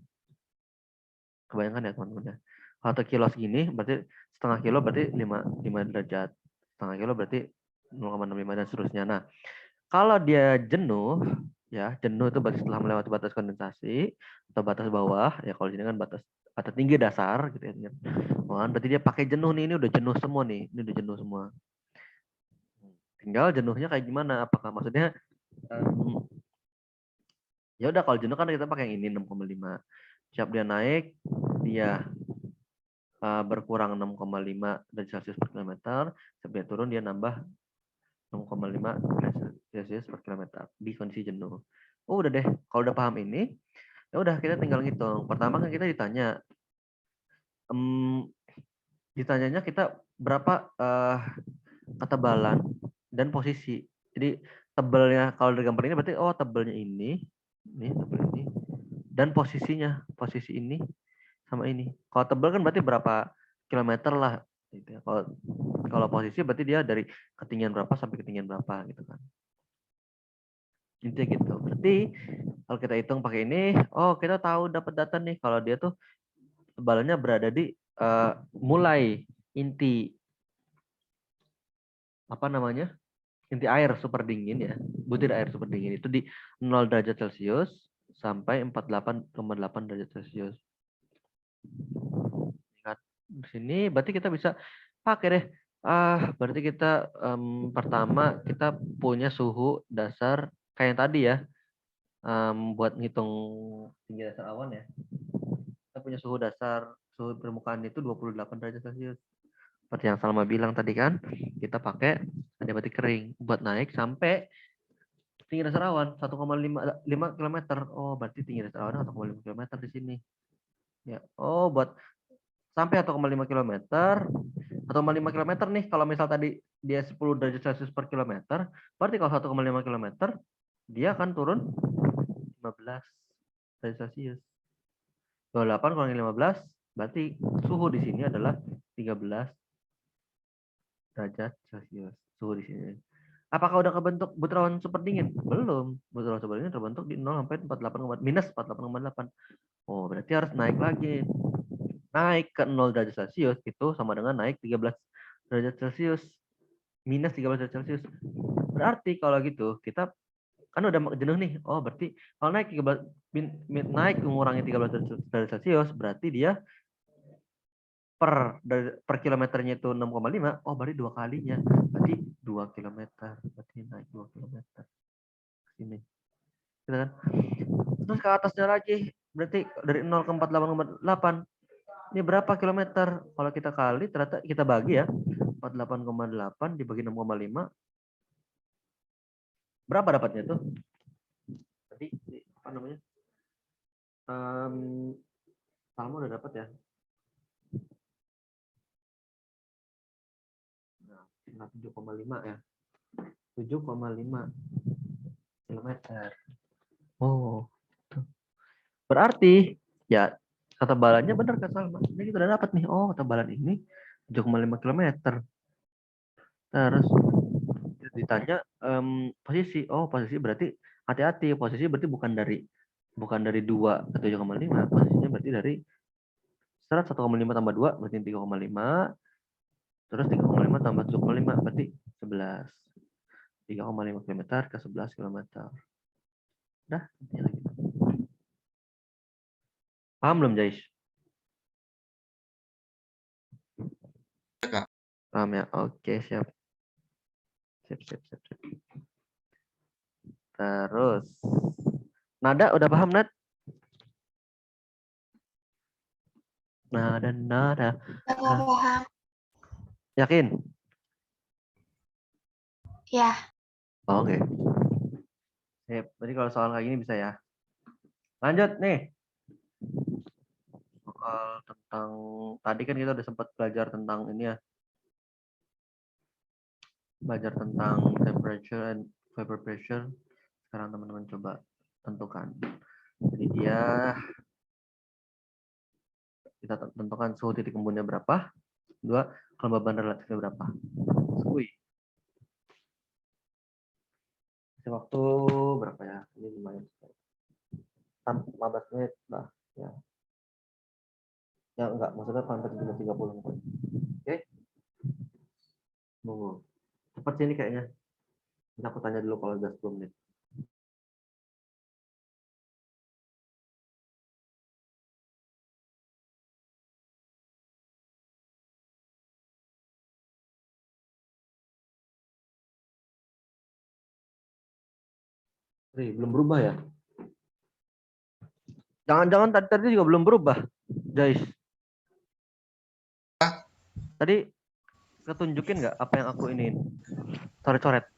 Kebayangkan ya teman-teman ya. Kalau 1 kilo segini berarti setengah kilo berarti 5 derajat. Setengah kilo berarti 0,65 dan seterusnya. Nah, kalau dia jenuh ya, jenuh itu berarti setelah melewati batas kondensasi atau batas bawah ya, kalau ini kan batas tinggi dasar gitu ya. Berarti dia pakai jenuh nih, ini udah jenuh semua nih. Ini udah jenuh semua. Tinggal jenuhnya kayak gimana? Apakah maksudnya ya udah kalau jenuh kan kita pakai yang ini 6,5. Siap dia naik, dia berkurang 6,5 derajat Celcius per kilometer. Siap dia turun dia nambah 6,5 derajat Celcius per kilometer di kondisi jenuh. Oh udah deh, kalau udah paham ini, ya udah kita tinggal ngitung. Pertama kan kita ditanya, ditanyanya kita berapa ketebalan dan posisi. Jadi tebelnya kalau dari gambar ini berarti oh tebelnya ini tebel ini, dan posisinya, posisi ini sama ini. Kalau tebel kan berarti berapa kilometer lah. Gitu ya. Kalau posisi berarti dia dari ketinggian berapa sampai ketinggian berapa gitu kan. Intinya gitu. Berarti kalau kita hitung pakai ini, oh kita tahu dapat data nih kalau dia tuh tebalannya berada di mulai inti apa namanya? Inti air super dingin ya. Butir air super dingin itu di 0 derajat Celcius sampai 48,8 derajat Celcius. Ingat di sini berarti kita bisa pakai deh. Berarti kita pertama kita punya suhu dasar kayak yang tadi ya. Buat ngitung tinggi dasar awan ya. Kita punya suhu dasar, suhu permukaan itu 28 derajat Celcius. Seperti yang Salma bilang tadi kan, kita pakai adiabatik kering buat naik sampai tinggi dasar awan 1,5 km. Oh, berarti tinggi dasar awan 1,5 km di sini. Ya. Oh, buat sampai 1,5 km. 1,5 km nih, kalau misal tadi dia 10 derajat Celcius per kilometer, berarti kalau 1,5 km dia akan turun 15 derajat Celcius. 28 kurang 15 berarti suhu di sini adalah 13 derajat Celcius. Suhu di sini. Apakah udah kebentuk butiran super dingin? Belum. Butiran super dingin terbentuk di 0 sampai 48, minus 48,8. Oh, berarti harus naik lagi. Naik ke 0 derajat Celcius itu sama dengan naik 13 derajat Celcius. Minus 13 derajat Celcius. Berarti kalau gitu kita kan udah jenuh nih. Oh, berarti kalau naik 13 naik mengurangi 13 derajat Celcius berarti dia per kilometernya itu 6,5. Oh, berarti 2 kalinya. Berarti 2 kilometer. Berarti naik 2 kilometer. Sini. Gitu kan? Terus ke atasnya lagi. Berarti dari 0 ke 48,8. Ini berapa kilometer? Kalau kita kali, ternyata kita bagi ya. 48,8 dibagi 6,5. Berapa dapatnya tuh? Tadi apa namanya? Salmo udah dapat ya? Nah, 7,5 ya. 7,5 kilometer. Oh. Berarti ya ketebalannya benar kata Salma. Ini kita udah dapat nih. Oh, ketebalan ini 7,5 km. Terus ditanya posisi. Oh, posisi berarti hati-hati. Posisi berarti bukan dari 2 ke 7,5. Posisinya berarti dari Serat 1,5 tambah 2 berarti 3,5. Terus 3,5 tambah 7,5 berarti 11. 3,5 km ke 11 km. Udah, intinya gitu. Paham belum, Jais? Ya, Kak. Paham ya? Oke, siap. Sip. Terus, nada udah paham, Nat? Nada. Nggak paham. Yakin? Ya, Oke. Sip. Berarti kalau soal kayak gini bisa ya. Lanjut nih. Soal tentang tadi kan kita udah sempat belajar tentang ini ya. Belajar tentang temperature and vapor pressure. Sekarang teman-teman coba tentukan. Jadi kita tentukan suhu titik embunnya berapa. Dua, kelembaban relatifnya berapa. Wih. Waktu berapa ya? Ini lumayan. 15 menit lah. Ya enggak, maksudnya sampai 30 menit. Oke. Tunggu. Cepat sini kayaknya. Ini aku tanya dulu kalau udah 10 menit. Belum berubah ya? Jangan-jangan tadi juga belum berubah, guys. Tadi ketunjukin nggak apa yang aku iniin? Coret-coret.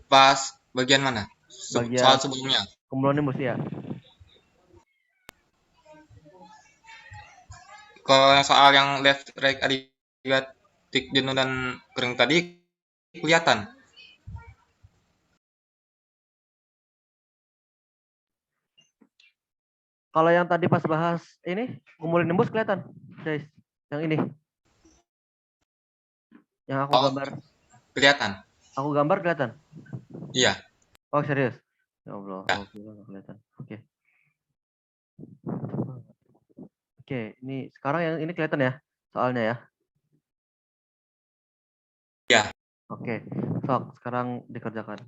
Pas bagian mana? Bagian Soal sebelumnya. cumulonimbus ya. Kalau yang soal yang left right adiabatik jenuh dan kering tadi kelihatan. Kalau yang tadi pas bahas ini cumulonimbus kelihatan, guys. Yang ini. Yang aku gambar. Kelihatan. Aku gambar kelihatan. Iya. Oh, serius? Ya Allah, Ya. aku kira nggak kelihatan. Oke. Oke, ini sekarang yang ini kelihatan ya soalnya ya. Ya. Oke, sok sekarang dikerjakan.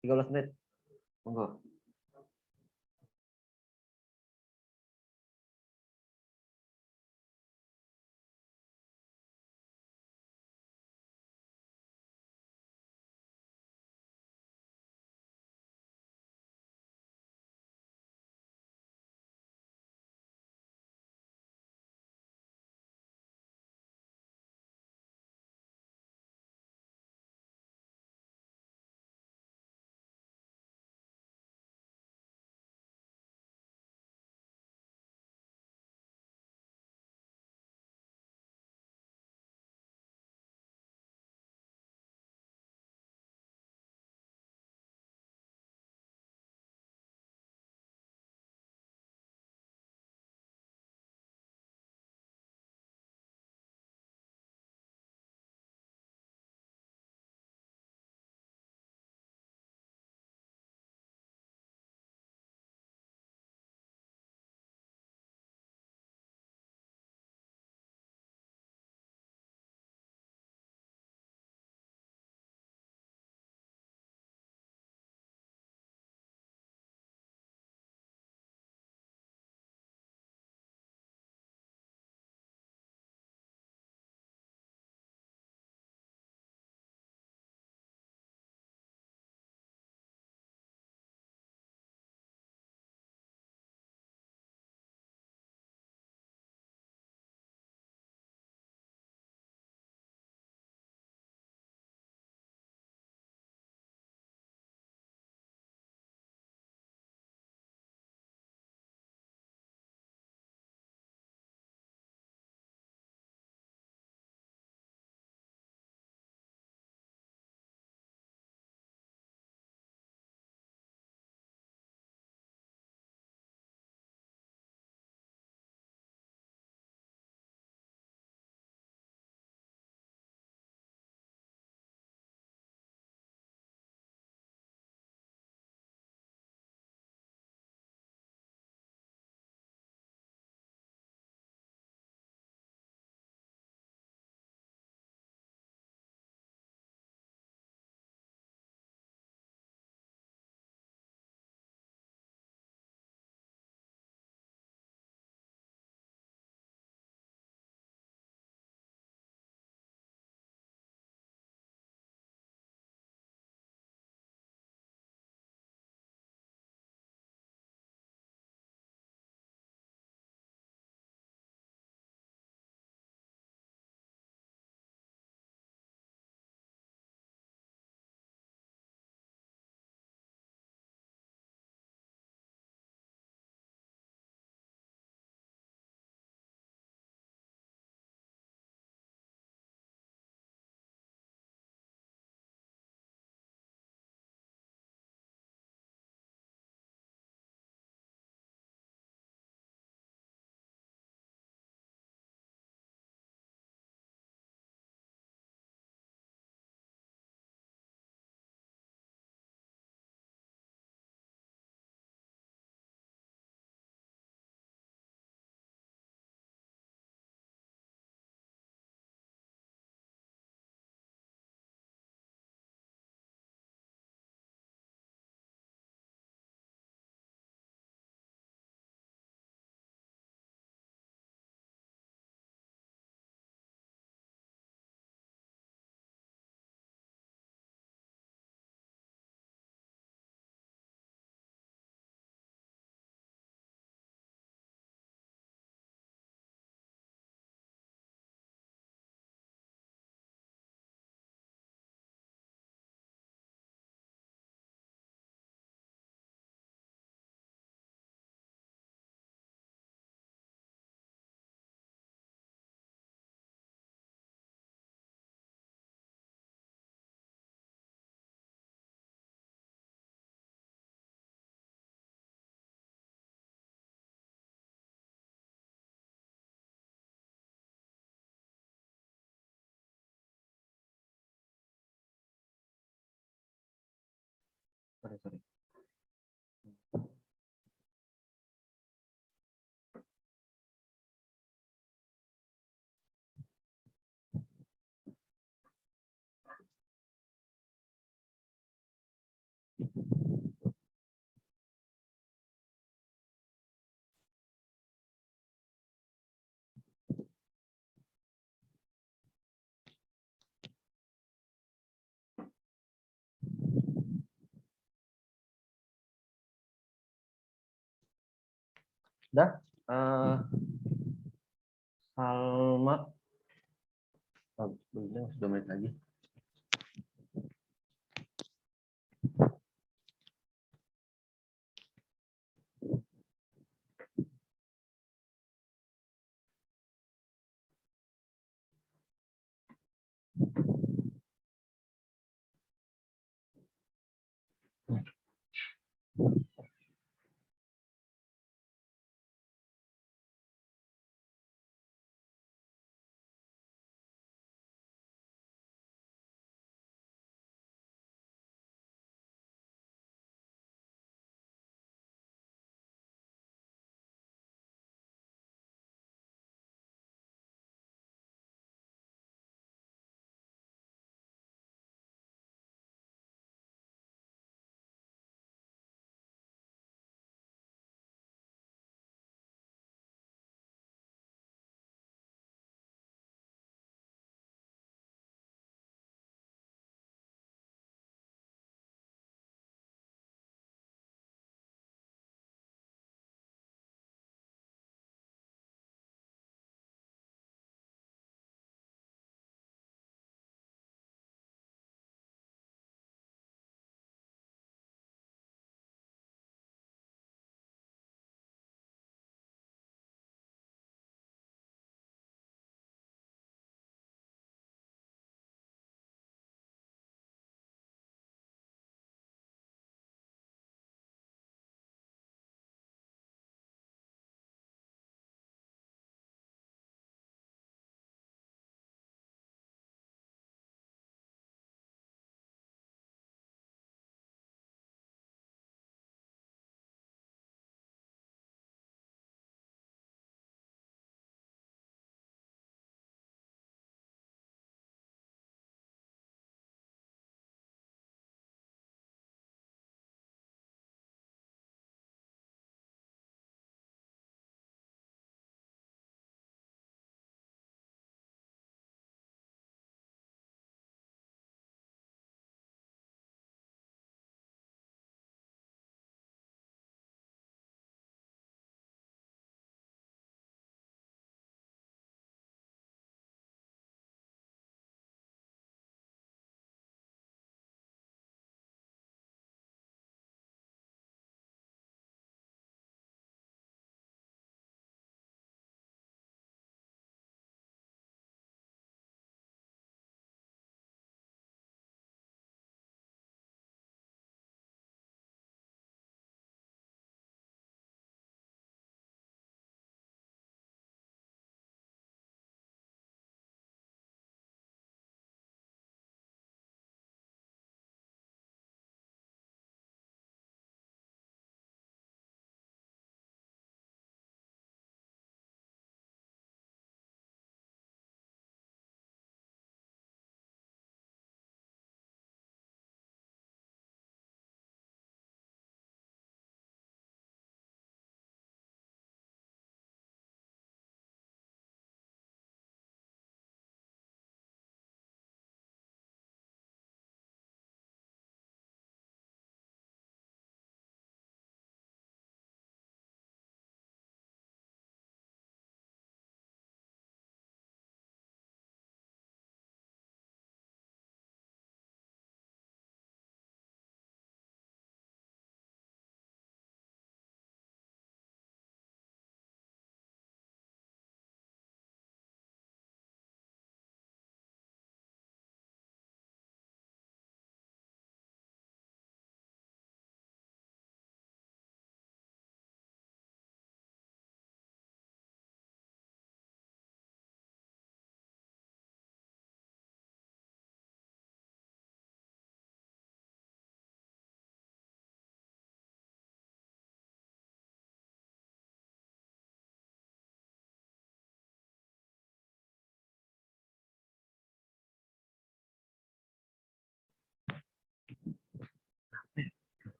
13 menit. Monggo. sorry. Dah, Salma. Oh, ini 2 menit lagi.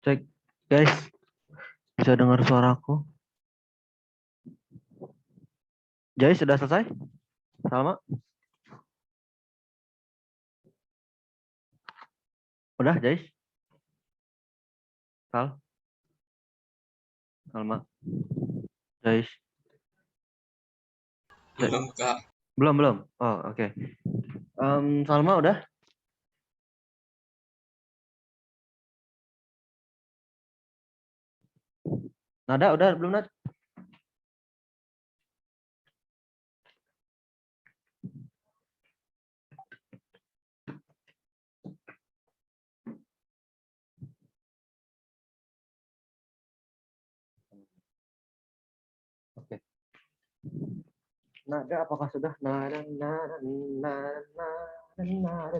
Cek, guys. Bisa dengar suaraku? Jai sudah selesai? Salma? Udah, Jai? Salma? Jai? Belum, Kak. Belum. Oh, oke. Salma udah? Nada udah belum, Nad? Oke. Nada apakah sudah? Nada, nada, nada, nada, nada, nada,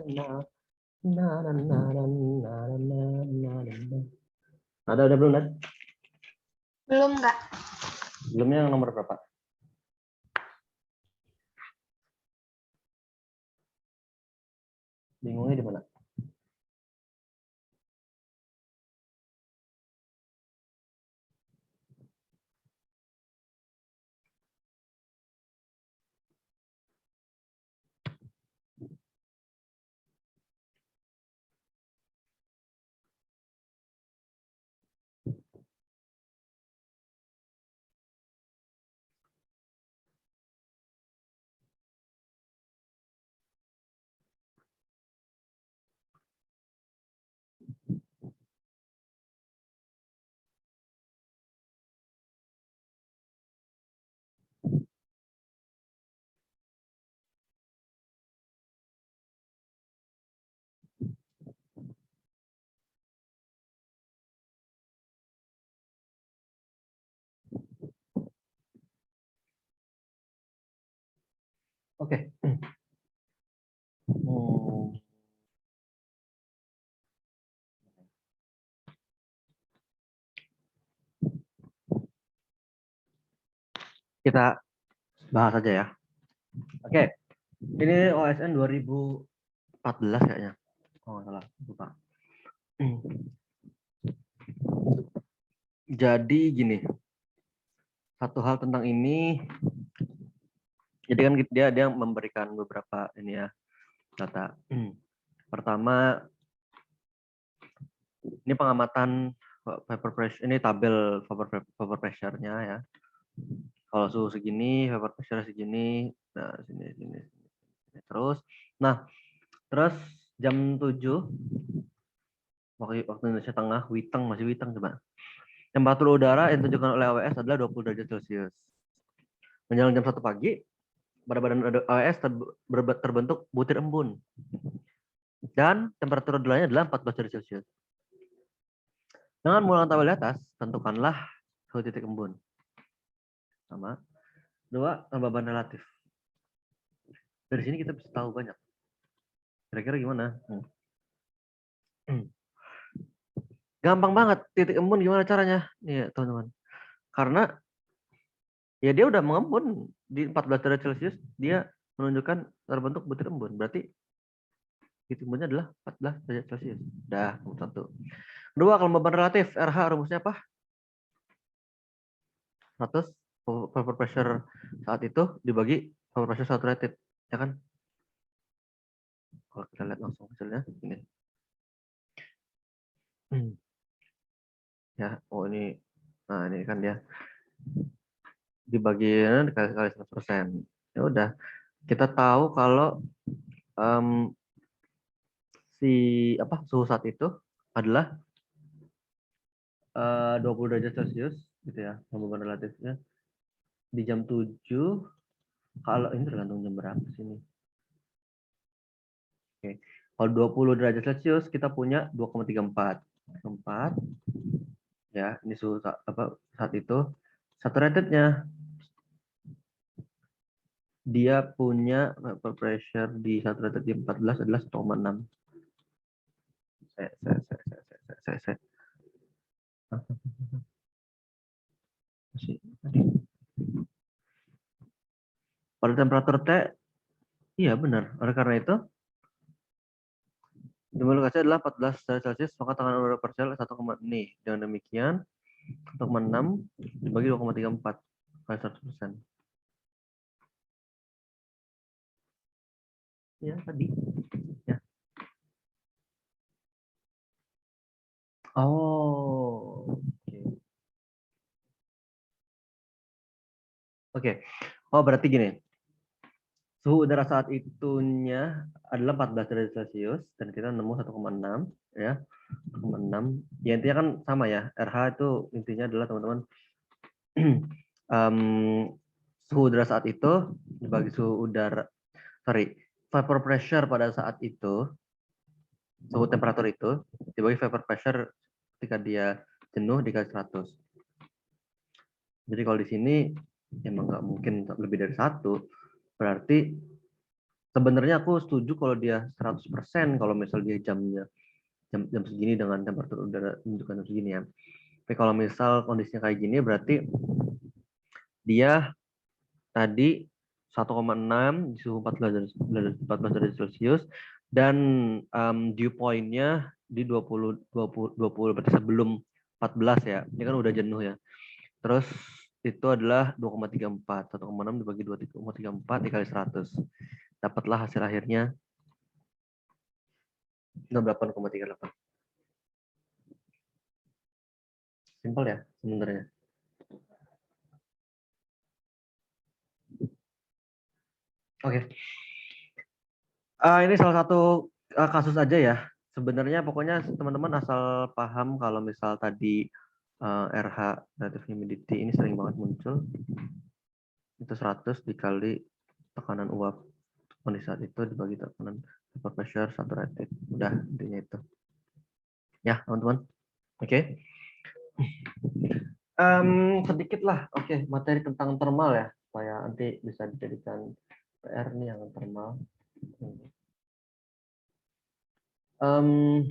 nada, nada, nada, nada. Nada udah belum, Nad? Belum nggak? Belumnya yang nomor berapa? Bingungnya di mana? Oke. Kita bahas aja ya. Oke. Ini OSN 2014 kayaknya. Oh, nggak salah. Lupa. Jadi gini. Satu hal tentang ini. Jadi kan dia memberikan beberapa ini ya data. Pertama, ini pengamatan vapor pressure, ini tabel vapor pressure-nya ya. Kalau suhu segini, vapor pressure segini, nah sini. Terus, nah, terus jam 7 waktu Indonesia Tengah, masih Witeng coba. Temperatur udara yang ditunjukkan oleh AWS adalah 20 derajat Celcius. Menjelang jam 1 pagi, pada badan AWS terbentuk butir embun. Dan temperatur udaranya adalah 14 derajat Celcius. Dengan menggunakan tabel di atas, tentukanlah suhu titik embun. Sama. 2, beban relatif. Dari sini kita bisa tahu banyak. Kira-kira gimana? Gampang banget. Titik embun gimana caranya? Nih, teman-teman. Karena ya dia udah mengembun di 14 derajat Celcius, dia menunjukkan terbentuk butir embun. Berarti titik embunnya adalah 14 derajat Celcius. Dah, satu. 2, kalau beban relatif, RH rumusnya apa? 100 vapor pressure saat itu dibagi vapor pressure saturated, ya kan? Kalau kita lihat langsung hasilnya ini. Ya, oh ini, nah ini kan dia dibagi dikali 100%. Ya udah, kita tahu kalau suhu saat itu adalah 20 derajat Celcius gitu ya, beban relatifnya di jam 7. Kalau ini tergantung jam berapa sini. Oke. Kalau 20 derajat Celcius kita punya 2,34. 4 ya, ini suhu saat itu. Saturated-nya dia punya vapor pressure di saturated di 14 adalah 1,6. Saya. Pada temperatur T, iya benar. Oleh karena itu, Jumlah lokasi adalah 14 derajat Celcius, maka tekanan udara parsial 1, nih. Dengan demikian 1,6 dibagi 2,34 kali 100%. Ya, tadi. Ya. Oh, oke. Oke. Oh, berarti gini. Suhu udara saat itunya adalah 14 derajat Celcius dan kita nemu 1,6 ya. 1,6. Ya intinya kan sama ya. RH itu intinya adalah teman-teman em, suhu udara saat itu dibagi suhu udara vapor pressure pada saat itu, suhu temperatur itu dibagi vapor pressure ketika dia jenuh dikali 100. Jadi kalau di sini emang nggak mungkin lebih dari 1, berarti sebenarnya aku setuju kalau dia 100% kalau misal dia jam segini dengan temperatur udara menunjukkan jam segini ya. Tapi kalau misal kondisinya kayak gini berarti dia tadi 1,6 di suhu 14 derajat Celcius dan dew point-nya di 20 berarti sebelum 14 ya. Ini kan udah jenuh ya. Terus itu adalah 2,34. 1,6 dibagi 2,34 dikali 100. Dapatlah hasil akhirnya 68,38. Simpel ya sebenarnya. Oke. Ini salah satu kasus aja ya. Sebenarnya pokoknya teman-teman asal paham kalau misal tadi RH relative humidity ini sering banget muncul. Itu 100 dikali tekanan uap kondisi saat itu dibagi tekanan vapor pressure saturated. Udah intinya itu. Ya, teman-teman. Oke. Sedikit lah, oke, materi tentang thermal ya, supaya nanti bisa dijadikan PR nih yang thermal. Um,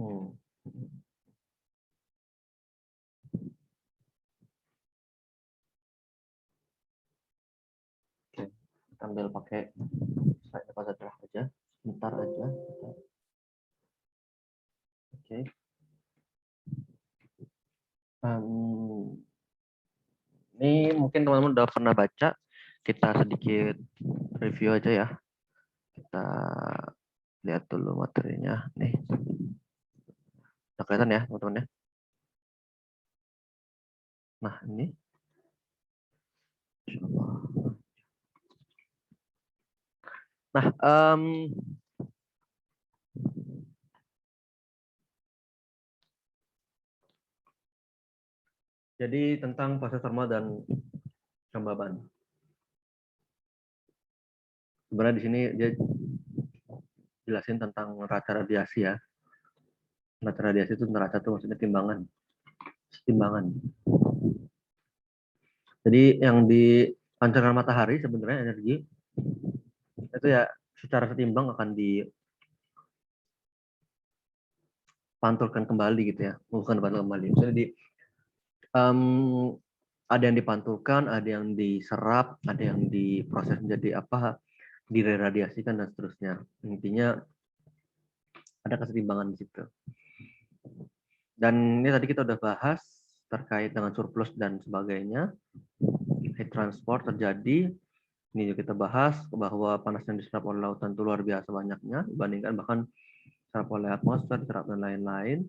hmm. Oke, ambil pakai slide apa saja aja, sebentar aja. Oke. Ini mungkin teman-teman udah pernah baca, kita sedikit review aja ya. Kita lihat dulu materinya nih. Udah kelihatan ya teman-teman ya. Nah ini. Nah, jadi tentang proses thermal dan kelembaban. Sebenarnya di sini dia jelasin tentang neraca radiasi ya. Neraca radiasi itu neraca itu maksudnya timbangan. Jadi yang dipancarkan matahari sebenarnya energi itu ya secara setimbang akan dipantulkan kembali gitu ya, bukan dipantulkan kembali. Misalnya ada yang dipantulkan, ada yang diserap, ada yang diproses menjadi apa, diradiasikan dan seterusnya. Intinya ada kesetimbangan di situ. Dan ini tadi kita udah bahas terkait dengan surplus dan sebagainya. Heat transport terjadi. Ini juga kita bahas bahwa panas yang diserap oleh lautan itu luar biasa banyaknya dibandingkan bahkan diserap oleh atmosfer, diserap dan lain-lain.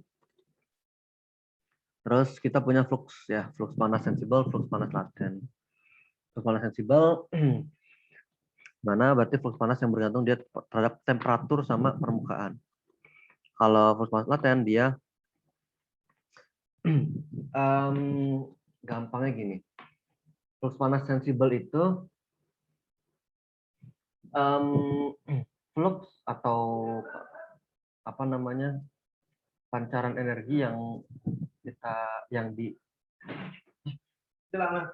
Terus kita punya flux ya, flux panas sensibel, flux panas laten. Flux panas sensibel mana berarti flux panas yang bergantung dia terhadap temperatur sama permukaan. Kalau flux panas laten dia gampangnya gini. Flux panas sensibel itu flux atau apa namanya pancaran energi yang di bentar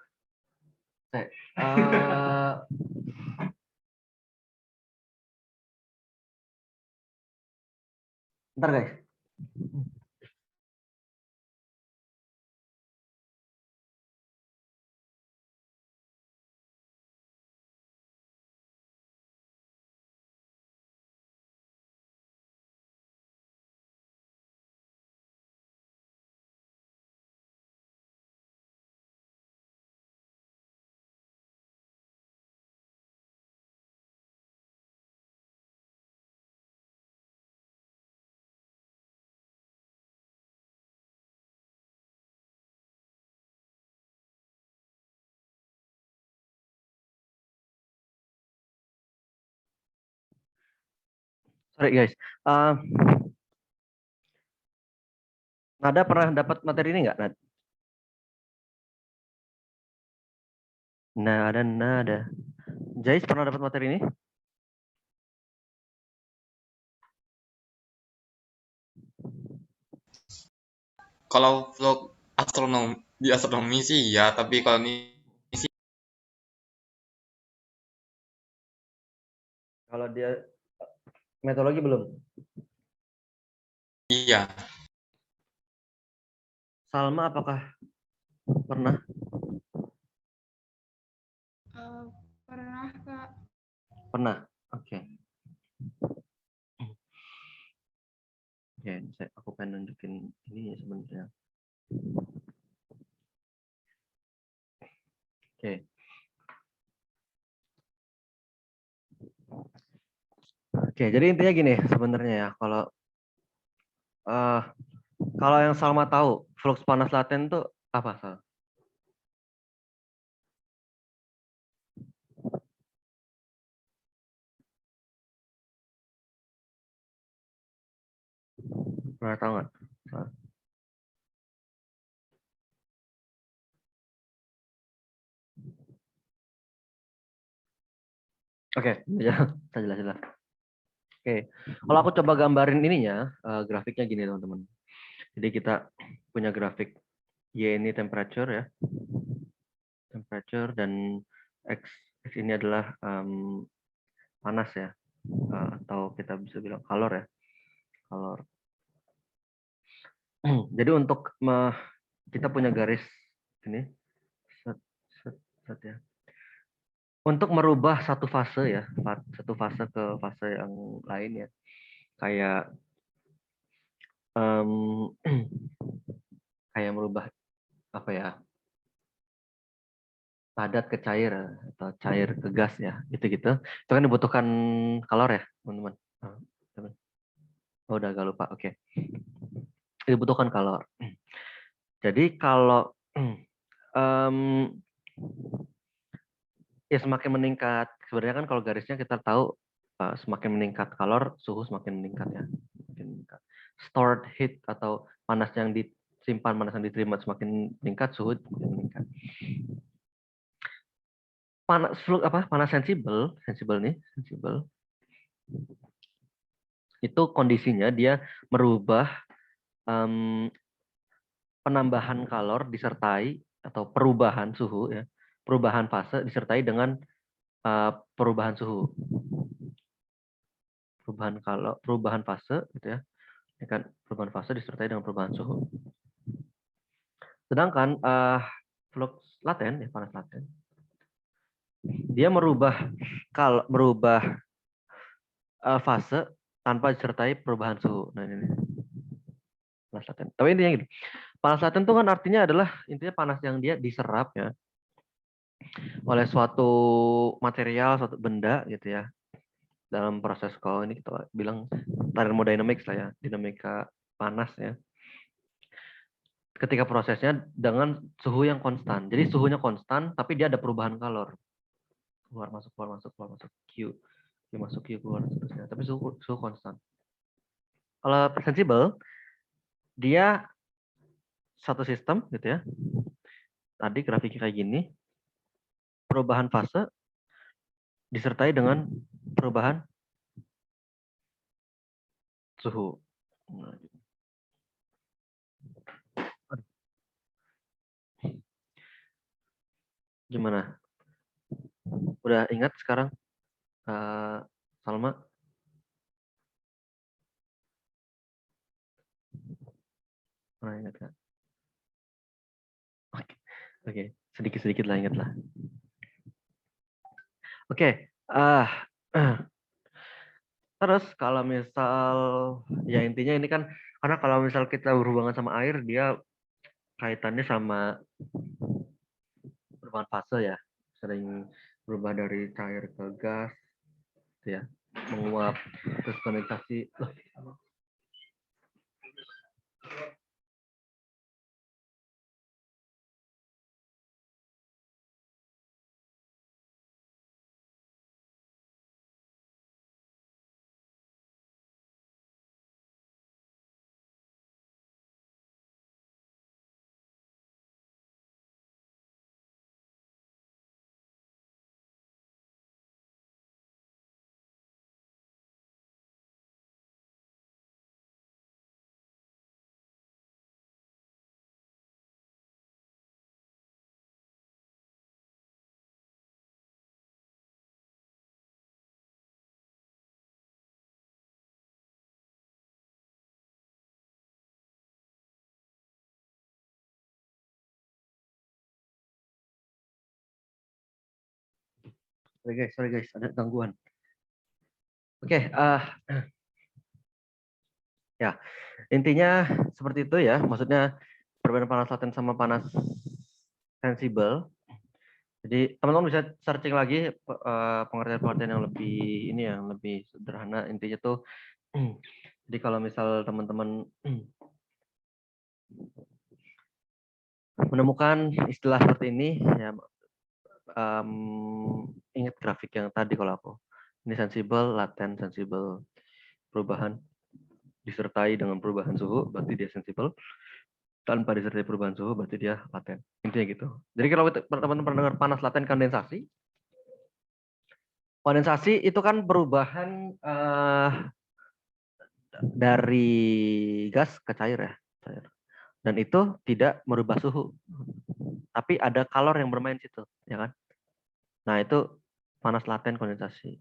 guys. Sorry guys. Eh, Nada pernah dapat materi ini nggak? Nada. Jais pernah dapat materi ini? Kalau vlog astronomi di astronomi sih ya, tapi kalau ini sih Kalau dia metodologi belum. iya. Salma apakah pernah? Pernah Kak. Pernah. Oke. Oke, aku pengen nunjukin ini sebenarnya. Oke. Oke, jadi intinya gini sebenarnya ya, eh, kalau yang Salma tahu, flux panas laten itu apa, Sal? Pernah tahu nggak? Sal? Oke, ya, jelas. Oke, kalau aku coba gambarin ininya, grafiknya gini teman-teman. Jadi kita punya grafik Y ini temperature ya, temperature dan X, X ini adalah panas ya, atau kita bisa bilang kalor ya, kalor. Jadi untuk kita punya garis ini, set ya. Untuk merubah satu fase ya, satu fase ke fase yang lain ya, kayak kayak merubah apa ya, padat ke cair atau cair ke gas ya, gitu-gitu. Itu kan dibutuhkan kalor ya, teman-teman. Oh, udah agak lupa. Oke. Dibutuhkan kalor. Jadi kalau ya semakin meningkat, sebenarnya kan kalau garisnya kita tahu semakin meningkat kalor, suhu semakin meningkat ya. Semakin meningkat. Stored heat atau panas yang disimpan, panas yang diterima semakin meningkat, suhu semakin meningkat. Panas sensible nih, sensible. Itu kondisinya dia merubah penambahan kalor disertai atau perubahan suhu ya, perubahan fase disertai dengan perubahan suhu, perubahan fase gitu ya, kan perubahan fase disertai dengan perubahan suhu. Sedangkan flux laten ya, panas laten, dia merubah fase tanpa disertai perubahan suhu. Nah ini panas laten. Tapi intinya gitu. Panas laten itu kan artinya adalah intinya panas yang dia diserap ya oleh suatu material, suatu benda gitu ya. Dalam proses kalau ini kita bilang thermodynamics lah ya, dinamika panas ya. Ketika prosesnya dengan suhu yang konstan. Jadi suhunya konstan tapi dia ada perubahan kalor. Keluar masuk Q. Q masuk Q keluar seterusnya. Tapi suhu konstan. Kalau sensible dia satu sistem gitu ya. Tadi grafiknya kayak gini. Perubahan fase disertai dengan perubahan suhu. Nah, gimana? Udah ingat sekarang, Salma? Pernah ingat kan? Oke, sedikit-sedikit lah ingat lah. Oke, terus kalau misal ya intinya ini kan karena kalau misal kita berhubungan sama air dia kaitannya sama perubahan fase ya, sering berubah dari cair ke gas, gitu ya, menguap terus kondensasi. Loh, sorry guys, ada gangguan. Oke, ya intinya seperti itu ya. Maksudnya perbedaan panas laten sama panas sensibel. Jadi teman-teman bisa searching lagi pengertian-pengertian yang lebih ini yang lebih sederhana. Intinya tuh, jadi kalau misal teman-teman menemukan istilah seperti ini, ya ingat grafik yang tadi kalau aku. Ini sensibel, laten, sensibel, perubahan disertai dengan perubahan suhu, berarti dia sensibel. Tanpa disertai perubahan suhu, berarti dia laten. Intinya gitu. Jadi kalau teman-teman pernah dengar panas laten kondensasi, kondensasi itu kan perubahan dari gas ke cair ya. Cair. Dan itu tidak merubah suhu. Tapi ada kalor yang bermain di situ, ya kan? Nah, itu panas laten kondensasi.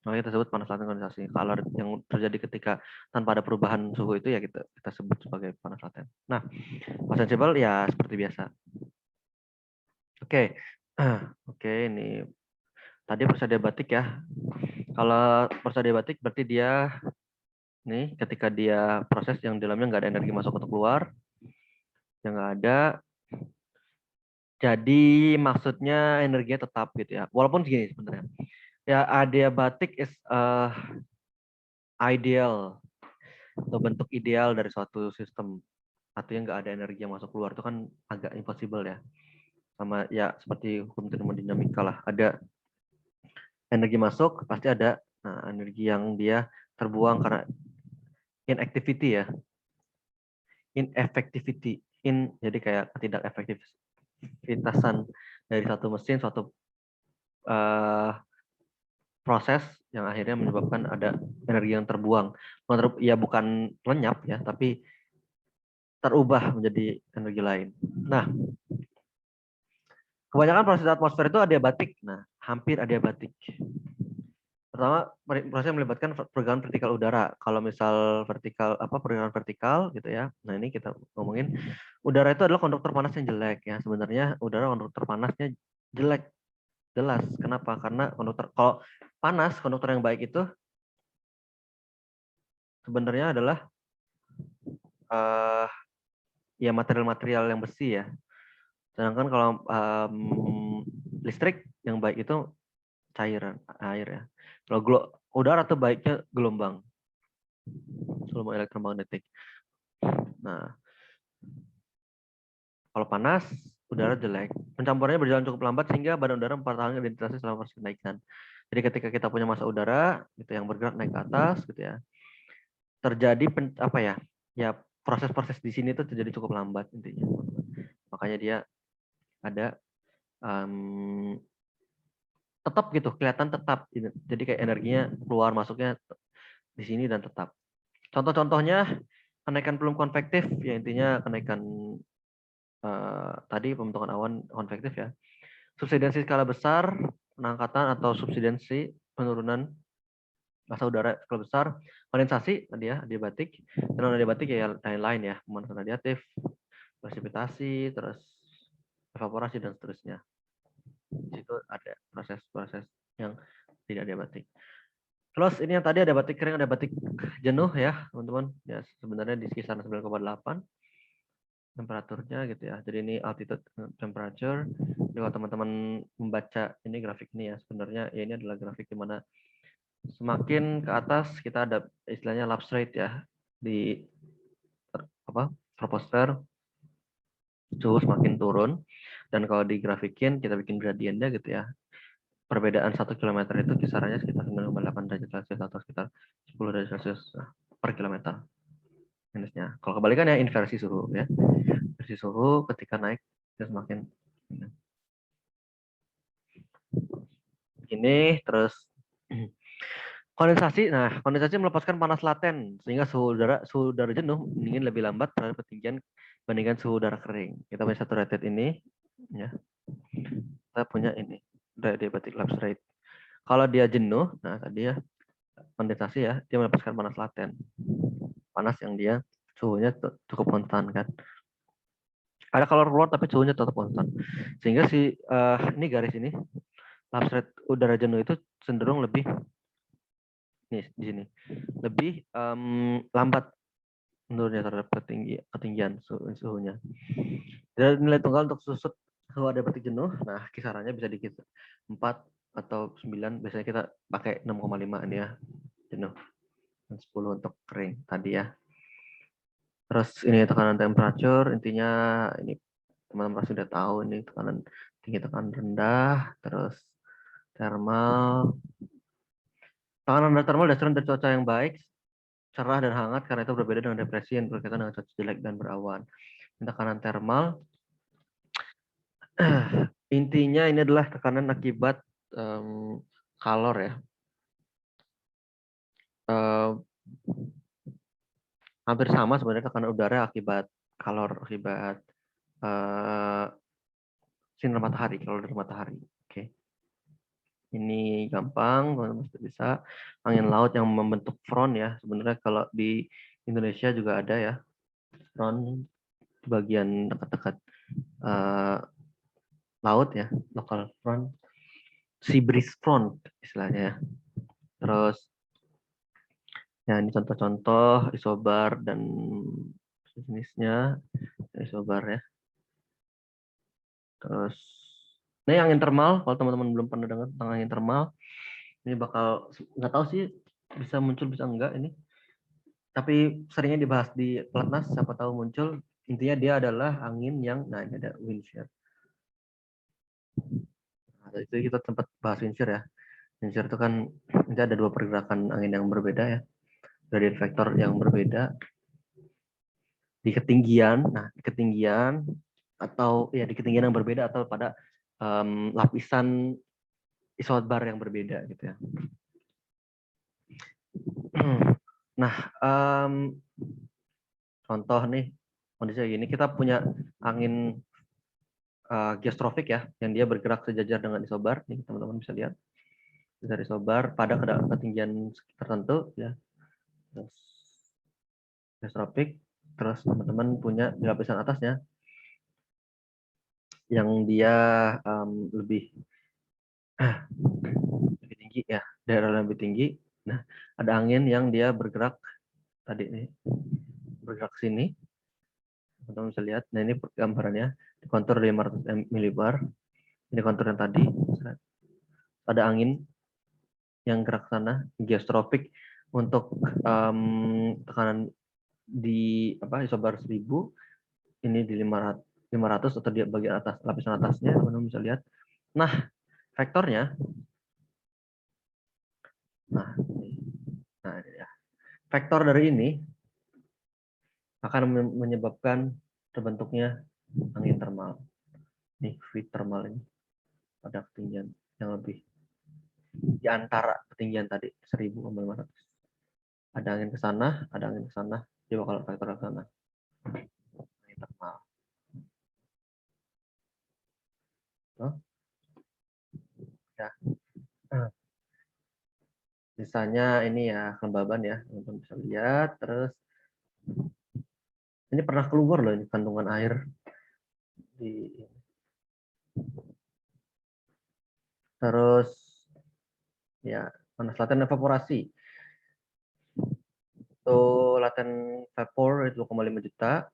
Makanya kita sebut panas laten kondensasi. Kalor yang terjadi ketika tanpa ada perubahan suhu itu ya kita sebut sebagai panas laten. Nah, panas sensibel ya seperti biasa. Oke. Oke, ini tadi proses adiabatik ya. Kalau proses adiabatik berarti dia nih ketika dia proses yang di dalamnya nggak ada energi masuk atau keluar, yang nggak ada. Jadi maksudnya energinya tetap gitu ya. Walaupun gini sebenarnya. Ya adiabatik is ideal atau bentuk ideal dari suatu sistem. Artinya nggak ada energi yang masuk keluar itu kan agak impossible ya. Sama ya seperti hukum termodinamika lah. Ada energi masuk pasti ada energi yang dia terbuang karena inactivity ya. Ineffectivity. Jadi kayak tidak efektivitasan dari satu mesin, suatu proses yang akhirnya menyebabkan ada energi yang terbuang. Ya bukan lenyap ya, tapi terubah menjadi energi lain. Nah, kebanyakan proses atmosfer itu adiabatik. Nah, hampir adiabatik. Pertama, proses yang melibatkan pergerakan vertikal udara. Kalau misal pergerakan vertikal gitu ya. Nah, ini kita ngomongin udara itu adalah konduktor panas yang jelek ya. Sebenarnya udara konduktor panasnya jelek. Jelas. Kenapa? Karena kalau panas, konduktor yang baik itu sebenarnya adalah ya material-material yang besi ya. Sedangkan kalau listrik yang baik itu cairan air ya. Kalau udara tuh baiknya gelombang elektromagnetik. Nah, kalau panas udara jelek. Pencampurannya berjalan cukup lambat sehingga badan udara mempertahankan identitasnya selama proses kenaikan. Jadi ketika kita punya massa udara gitu yang bergerak naik ke atas gitu ya. Terjadi ya proses-proses di sini tuh terjadi cukup lambat intinya. Makanya dia ada tetap gitu, kelihatan tetap. Jadi kayak energinya keluar masuknya di sini dan tetap. Contoh-contohnya kenaikan pelum konvektif, ya intinya kenaikan tadi pembentukan awan konvektif ya. Subsidensi skala besar, pengangkatan atau subsidensi penurunan massa udara skala besar, kondensasi tadi ya, adiabatik, dan non adiabatik ya lain-lain ya, pemanasan radiatif, presipitasi, terus evaporasi dan seterusnya. Di situ ada proses-proses yang tidak adiabatik. Terus ini yang tadi ada batik kering, ada batik jenuh ya, teman-teman. Ya sebenarnya di kisaran 9,8 temperaturnya gitu ya. Jadi ini altitude temperature. Jadi kalau teman-teman membaca ini grafik ini ya, sebenarnya ya ini adalah grafik di mana semakin ke atas kita ada istilahnya lapse rate ya di troposfer, suhu semakin turun. Dan kalau digrafikin kita bikin gradiennya gitu ya. Perbedaan 1 km itu kisarannya sekitar 9,8 derajat Celcius atau sekitar 10 derajat Celcius per kilometer. Minusnya. Kalau kebalikannya inversi suhu ya. Inversi suhu ketika naik itu semakin ini terus kondensasi. Nah, kondensasi melepaskan panas laten sehingga suhu udara jenuh dingin lebih lambat terhadap ketinggian bandingkan suhu udara kering. Kita punya saturated ini ya. Kita punya ini adiabatic lapse rate. Kalau dia jenuh, nah tadi ya kondensasi ya, dia melepaskan panas laten. Panas yang dia suhunya cukup konstan kan. Ada kalor keluar tapi suhunya tetap konstan. Sehingga ini garis ini lapse rate udara jenuh itu cenderung lebih nih di sini lebih lambat menurunnya terhadap ketinggian suhunya. Dan nilai tunggal untuk susut suhu adiabatik jenuh, nah kisarannya bisa di 4 atau 9, biasanya kita pakai 6,5 ini ya jenuh, dan 10 untuk kering tadi ya. Terus ini tekanan temperatur, intinya ini teman-teman sudah tahu ini tekanan tinggi, tekanan rendah, terus thermal. Tekanan rendah thermal dasarnya dari cuaca yang baik, cerah dan hangat karena itu berbeda dengan depresi yang berkaitan dengan cuaca jelek dan berawan. Tekanan thermal intinya ini adalah tekanan akibat kalor ya. Hampir sama sebenarnya tekanan udara akibat kalor, akibat sinar matahari, kalau dari matahari. Oke. Ini gampang, teman-teman bisa. Angin laut yang membentuk front ya. Sebenarnya kalau di Indonesia juga ada ya. Front di bagian dekat-dekat laut ya, local front. Sea breeze front istilahnya ya. Terus ya ini contoh-contoh isobar dan jenisnya isobar ya. Terus ini angin termal, kalau teman-teman belum pernah dengar tentang angin termal, ini bakal nggak tahu sih bisa muncul bisa enggak ini. Tapi seringnya dibahas di pelatnas, siapa tahu muncul. Intinya dia adalah angin yang, nah ini ada wind shear. Nah, itu kita sempat bahas wind shear ya. Wind shear itu kan ini ada dua pergerakan angin yang berbeda ya, gradient vektor yang berbeda di ketinggian. Nah di ketinggian atau ya di ketinggian yang berbeda atau pada lapisan isobar yang berbeda gitu ya. Nah, contoh nih kondisi gini, kita punya angin geostrofik ya, yang dia bergerak sejajar dengan isobar. Nih teman-teman bisa lihat dari isobar pada ketinggian tertentu ya. Terus geostrofik, terus teman-teman punya di lapisan atasnya yang dia lebih tinggi ya, daerah lebih tinggi. Nah, ada angin yang dia bergerak tadi nih, bergerak sini. Teman-teman bisa lihat. Nah, ini gambarannya di kontur 500 milibar. Ini kontur yang tadi. Ada angin yang gerak sana, geostropik untuk tekanan di isobar 1000, ini di 500 atau di bagian atas, lapisan atasnya, teman-teman bisa lihat. Nah, vektornya, nah ya. Vektor dari ini akan menyebabkan terbentuknya angin termal. Nih, V termal ini pada ketinggian yang lebih di antara ketinggian tadi 1000 sama 500. Ada angin ke sana, ada angin ke sana, dia bakal vektor ke sana. Angin termal. Oh. Ya. Sisanya ini ya kelembaban ya, teman-teman bisa lihat. Terus ini pernah keluar loh ini kandungan air di. Terus ya panas laten evaporasi. Itu laten vapor itu 2,5 juta.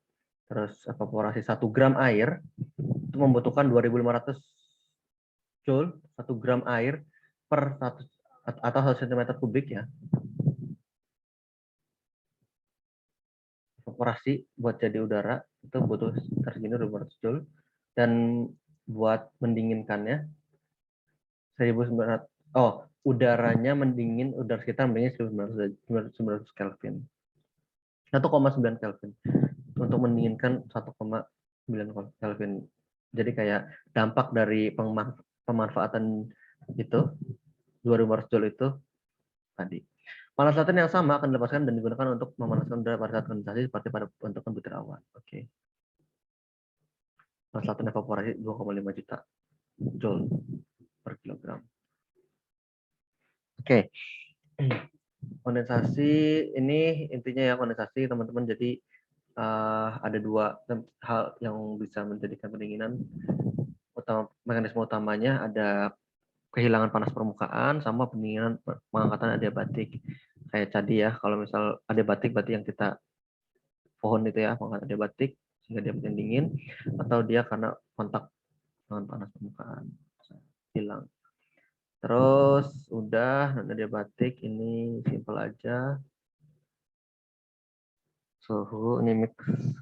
Terus evaporasi 1 gram air itu membutuhkan 2.500 joule, 1 gram air per 100 atau 1 cm kubik ya. Evaporasi buat jadi udara itu butuh sekitar segini 200 joule, dan buat mendinginkannya 1900, udaranya mendingin, udara sekitar mendingin 1900 Kelvin. 1,9 Kelvin untuk mendinginkan 1,9 Kelvin. Jadi kayak dampak dari pemanfaatan itu 2.500 joule itu tadi. Panas laten yang sama akan dilepaskan dan digunakan untuk memanaskan udara pada saat kondensasi seperti pada bentukan butir awan. Oke. Panas laten evaporasi 2,5 juta joule per kilogram. Oke. Kondensasi ini intinya ya, kondensasi teman-teman, jadi ada dua hal yang bisa menjadikan pendinginan. Mekanisme utamanya ada kehilangan panas permukaan sama pendinginan pengangkatan adiabatik. Kayak tadi ya, kalau misal adiabatik berarti yang kita pohon itu ya, pengangkatan adiabatik sehingga dia makin dingin, atau dia karena kontak dengan panas permukaan hilang. Terus udah non adiabatik ini simple aja. Suhu ini mix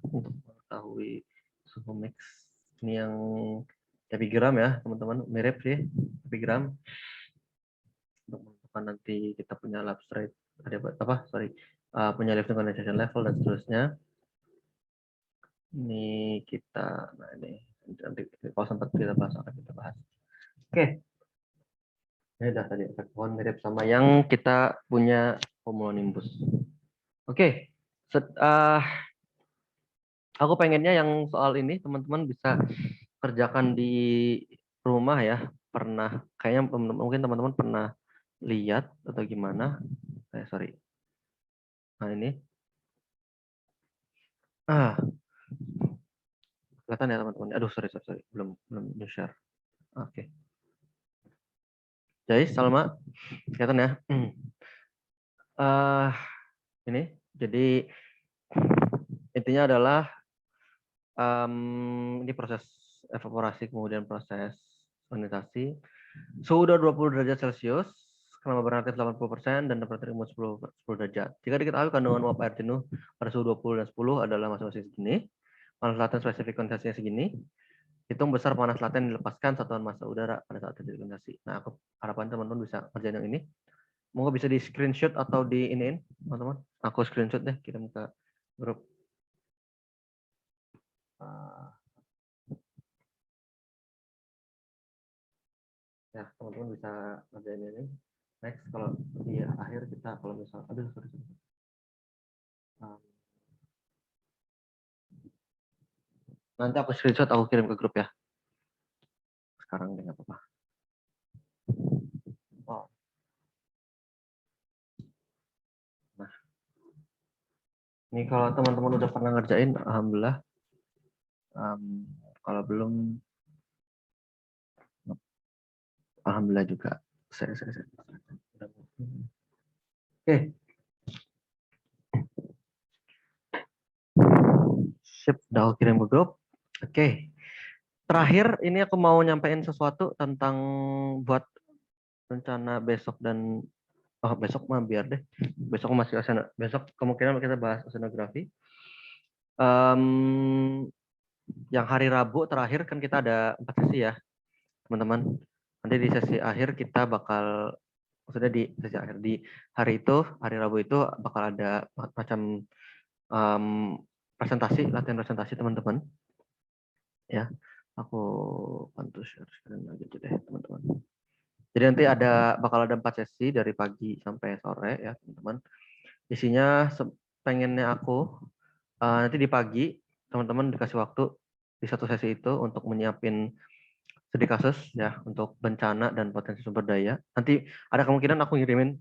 untuk mengetahui suhu mix ini yang epigram ya teman-teman, mirip sih epigram untuk menentukan nanti kita punya lab rate ada punya lifting condensation level dan seterusnya. Ini kita ini nanti kalau sempat kita bahas akan kita bahas. Oke. Ini udah tadi efek pohon mirip sama yang kita punya cumulonimbus. Oke. Aku pengennya yang soal ini teman-teman bisa kerjakan di rumah ya. Pernah, kayaknya mungkin teman-teman pernah lihat atau gimana. Sorry. Nah ini. Kelihatan ya teman-teman. Aduh, sorry. Belum di-share. Oke. Jadi, Salma, kelihatan ya. Ini, jadi intinya adalah ini proses evaporasi kemudian proses sanitasi. Suhu udah 20 derajat Celcius, kelembaban aktif 80% dan temperatur umum 10 derajat. Jika diketahui kandungan uap air jenuh pada suhu 20 dan 10 adalah masing-masing segini, panas laten spesifik kondensasinya segini, hitung besar panas laten dilepaskan satuan massa udara pada saat terjadi kondensasi. Nah, aku harapan teman-teman bisa kerjain yang ini. Moga bisa di screenshot atau di iniin, teman-teman. Aku screenshot deh, kirim ke grup. Ya, teman-teman bisa ngerjain ini. Next, kalau di akhir kita, kalau misal, sorry. Nanti aku screenshot, aku kirim ke grup ya. Sekarang nggak apa-apa. Wow. Nah, ini kalau teman-teman udah pernah ngerjain, alhamdulillah. Kalau belum, alhamdulillah juga. Saya. Oke. Sip, udah aku kirim ke grup. Oke. Terakhir, ini aku mau nyampein sesuatu tentang buat rencana besok dan besok mah biar deh. Besok masih besok kemungkinan kita bahas oceanografi. Yang hari Rabu terakhir kan kita ada 4 sesi ya, teman-teman. Nanti di sesi akhir kita bakal, maksudnya di sesi akhir di hari itu, hari Rabu itu bakal ada macam latihan presentasi teman-teman. Ya, aku bantu share screen lagi deh teman-teman. Jadi nanti bakal ada 4 sesi dari pagi sampai sore ya teman-teman. Isinya pengennya aku nanti di pagi teman-teman dikasih waktu di satu sesi itu untuk menyiapin studi kasus ya untuk bencana dan potensi sumber daya. Nanti ada kemungkinan aku ngirimin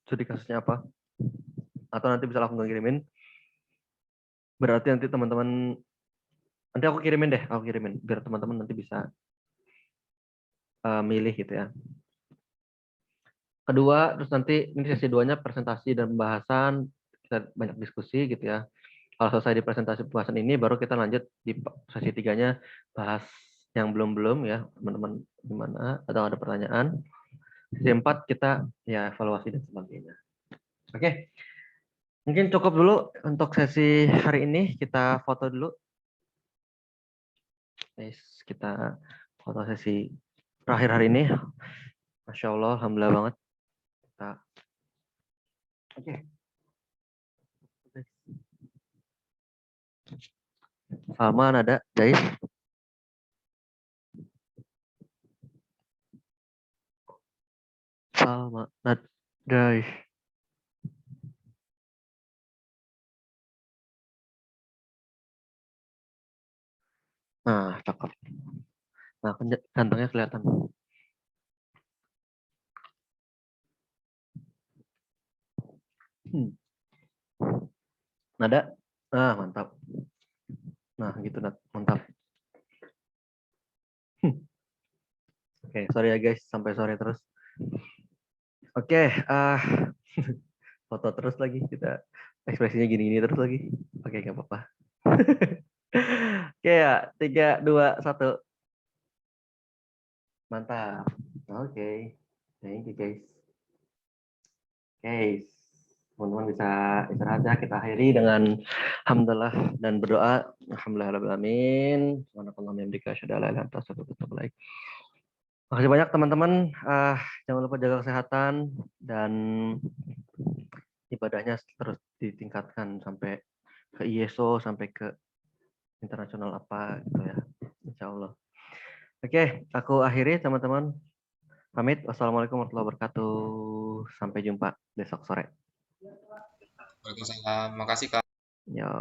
studi kasusnya apa, atau nanti bisa langsung ngirimin. Berarti nanti teman-teman, nanti aku kirimin biar teman-teman nanti bisa milih gitu ya. Kedua, terus nanti ini sesi 2-nya presentasi dan pembahasan, kita banyak diskusi gitu ya. Kalau selesai di presentasi pembahasan ini, baru kita lanjut di sesi 3-nya bahas yang belum ya, teman-teman gimana, atau ada pertanyaan. Sesi 4 kita ya evaluasi dan sebagainya. Oke, mungkin cukup dulu untuk sesi hari ini, kita foto dulu. Guys, kita foto sesi terakhir hari ini. Masya Allah, alhamdulillah banget. Oke. Salman ada, Jais. Salma, Jais. Nah, cakep. Nah, gantengnya kelihatan. Nada? Nah, mantap. Nah, gitu, Nat. Mantap. Oke, sorry ya guys, sampai sore terus. Oke, foto terus lagi kita. Ekspresinya gini-gini terus lagi. Oke, nggak apa-apa. Oke ya, 3, 2, 1. Mantap. Oke. Thank you guys. Oke, teman-teman bisa istirahat ya. Kita akhiri dengan hamdalah dan berdoa. Alhamdulillahirrahmanirrahim. Subhanakallahumma wa bihamdika asyhadu an la ilaha illa anta astaghfiruka wa atubu ilaik. Makasih banyak teman-teman. Jangan lupa jaga kesehatan dan ibadahnya terus ditingkatkan sampai ke ISO, sampai ke internasional apa gitu ya. Insya Allah. Oke, aku akhiri teman-teman. Pamit. Wassalamualaikum warahmatullahi wabarakatuh. Sampai jumpa besok sore. Waalaikumsalam. Makasih Kak. Yo.